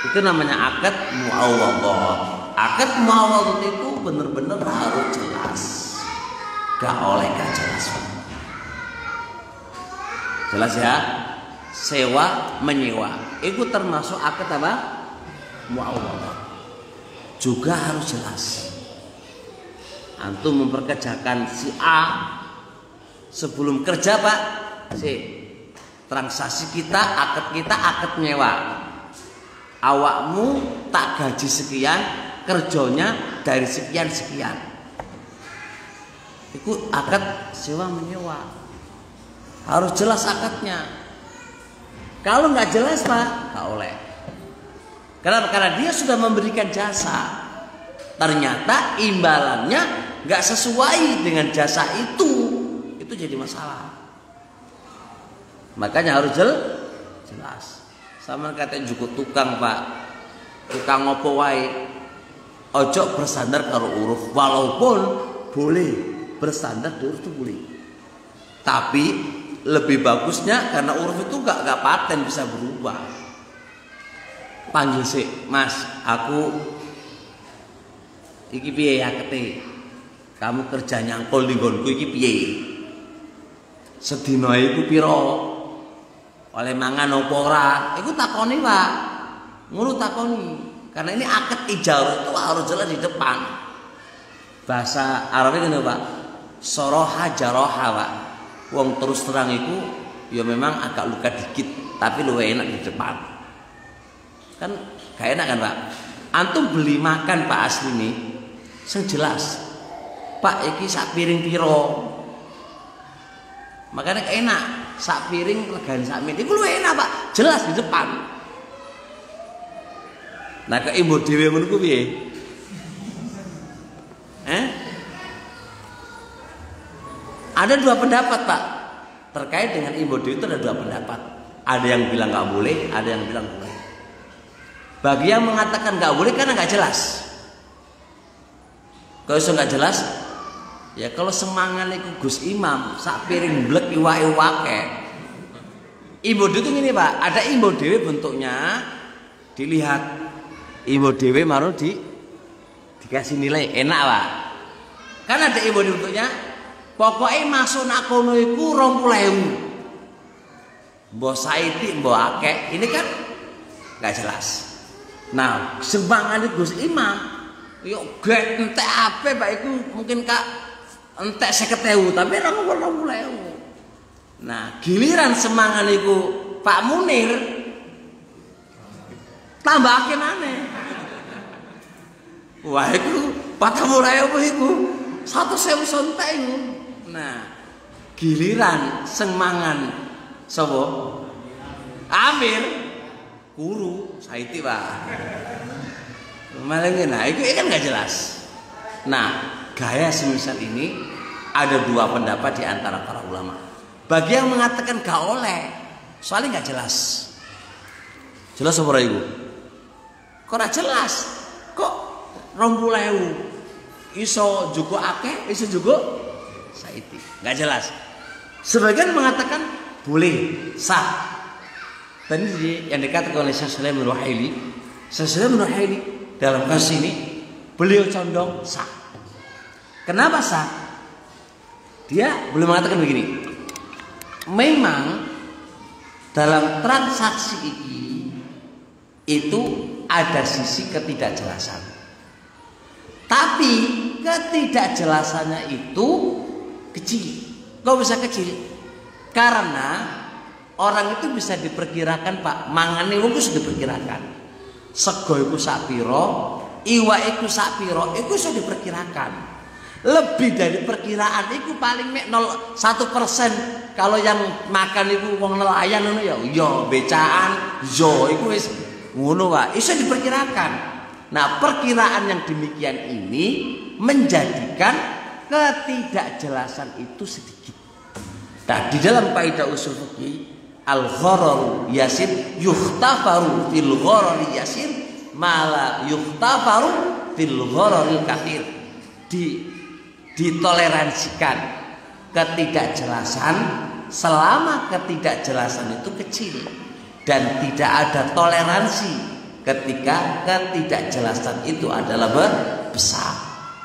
Itu namanya akad muawwadhah. Akad muawwadhah itu benar-benar harus jelas. Gak oleh gak jelas. Jelas ya? Sewa menyewa. Itu termasuk akad apa? Muawwadhah. Juga harus jelas. Antum memperkerjakan si A sebelum kerja, Pak. Transaksi kita, akad nyewa. Awakmu tak gaji sekian, kerjonya dari sekian. Itu akad sewa menyewa. Harus jelas akadnya. Kalau nggak jelas, Pak, nggak oleh. Kenapa? Karena dia sudah memberikan jasa. Ternyata imbalannya nggak sesuai dengan jasa itu jadi masalah. Makanya harus jelas. Sama kata cukup tukang, Pak. Tukang ngopo wae. Ojo bersandar karo huruf, walaupun boleh bersandar di huruf itu boleh. Tapi lebih bagusnya karena huruf itu gak paten, bisa berubah. Panggil sih, "Mas, aku iki piye akete? Kamu kerja nyangkul di nggonku iki piye? Sedina iku pira? Oleh mangan apa ora?" Iku takoni, Pak. Ngono takoni. Karena ini akad ijarah itu harus jelas di depan. Bahasa Arabnya gini, Pak. Soroha jaroha, Pak. Wong terus terang itu ya memang agak luka dikit, tapi luwih enak di depan. Kan gak enak kan, Pak? Antum beli makan, Pak, asli nih sing jelas. "Pak, iki sak piring piro?" Makanya enak, sak piring regane sak menit. Iku luwih enak, Pak. Jelas di depan. Nah, ke ibu dhewe ngono ku piye? Ada dua pendapat, Pak. Terkait dengan ibu dhewe itu ada dua pendapat. Ada yang bilang nggak boleh, ada yang bilang boleh. Bagi yang mengatakan nggak boleh karena nggak jelas. Kalau nggak jelas, ya kalau semangan iku Gus Imam sak piring blek iwake Imbo itu gini Pak, ada imbo dewe bentuknya dilihat. Imbo dewe maru dikasih nilai enak Pak. Kan ada imbo bentuknya pokoknya masuk nak kono iku 20.000. Mbok saiti mbok akeh, ini kan nggak jelas. Nah, semangat Gus Imam yo gek entek ape Pak iku mungkin Kak entek 50.000 tapi 20.000. Nah, giliran semangat iku Pak Munir tambahke maneh. Wah, iku 40.000 iku 100.000 sontek iku. Nah, giliran semangan sapa? Amir guru saiti Pak. Malah nah, itu kan nggak jelas. Nah, gaya semisal ini ada dua pendapat di antara para ulama. Bagi yang mengatakan gak oleh, soalnya nggak jelas. Jelas apa ibu? Kok nggak jelas? Kok 20.000 iso juga akeh, iso juga saiti, nggak jelas. Sebagian mengatakan boleh, sah. Tadi yang dikatakan oleh Syekh Sulaiman Ruhaili, Syekh Sulaiman Ruhaili dalam kasus ini beliau condong sah. Kenapa sah? Dia belum mengatakan begini. Memang dalam transaksi ini itu ada sisi ketidakjelasan. Tapi ketidakjelasannya itu kecil. Kok bisa kecil? Karena orang itu bisa diperkirakan Pak, mangane wong itu diperkirakan. Sego iku sak pira, iwak iku sak pira, iku iso diperkirakan. Lebih dari perkiraan itu paling mek 1%. Kalau yang makan itu wong nelayan ngono ya, yo becaan, yo iku wis ngono Pak, iso diperkirakan. Nah, perkiraan yang demikian ini menjadikan ketidakjelasan itu sedikit. Nah, di dalam kaidah usul fikih al-gharar yasir yukhtafaru fil gharar yasir mala yukhtafaru fil gharar katsir. Ditoleransikan ketidakjelasan selama ketidakjelasan itu kecil dan tidak ada toleransi ketika ketidakjelasan itu adalah besar.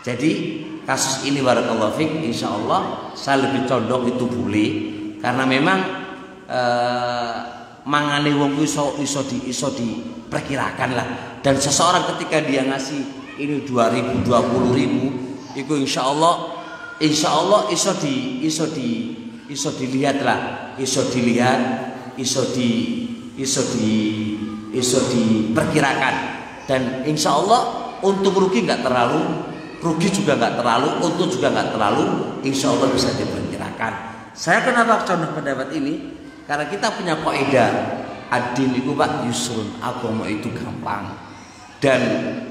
Jadi kasus ini barakallahu fiik insyaallah saya lebih condong itu boleh karena memang mangane wong iso diperkirakan lah. Dan seseorang ketika dia ngasih ini 2.000 20.000 itu insyaallah iso dilihat lah, iso diperkirakan dan insyaallah untung rugi nggak terlalu, rugi juga nggak terlalu, untung juga nggak terlalu, insyaallah bisa diperkirakan. Saya kenapa contoh pendapat ini? Karena kita punya kaidah ad-din itu Pak yusrun, agama itu gampang. Dan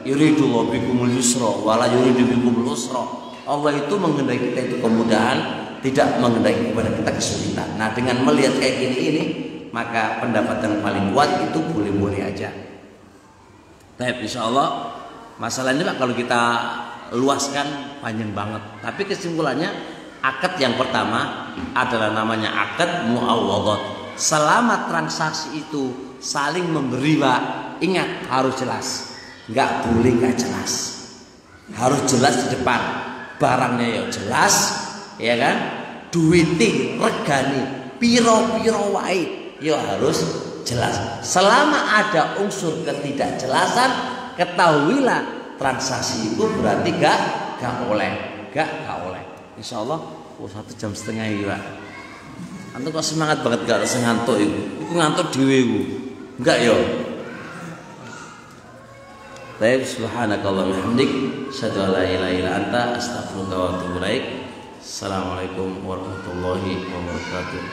yuridullahu bikumul yusra wala yuridu bikumul usra. Allah itu mengendaki kita itu kemudahan, tidak mengendaki kepada kita kesulitan. Nah, dengan melihat kayak ini maka pendapat yang paling kuat itu boleh-boleh aja. Baik, insyaallah masalah ini Pak kalau kita luaskan panjang banget. Tapi kesimpulannya akad yang pertama adalah namanya akad muawwadhat. Selama transaksi itu saling memberi Pak, ingat harus jelas. Enggak boleh enggak jelas. Harus jelas di depan. Barangnya ya jelas, ya kan? Duite regane piro-piro wae ya harus jelas. Selama ada unsur ketidakjelasan, ketahuilah transaksi itu berarti gak oleh. Insyaallah 1 jam setengah iki, Pak. Antum kok semangat banget gak rasa ngantuk iku. Iku ngantuk dhewe iku. Enggak ya? Baik, subhanakallah bihamdik, asyhadu an la ilaha illa anta, astaghfiruka wa atubu ilaik. Assalamualaikum warahmatullahi wabarakatuh.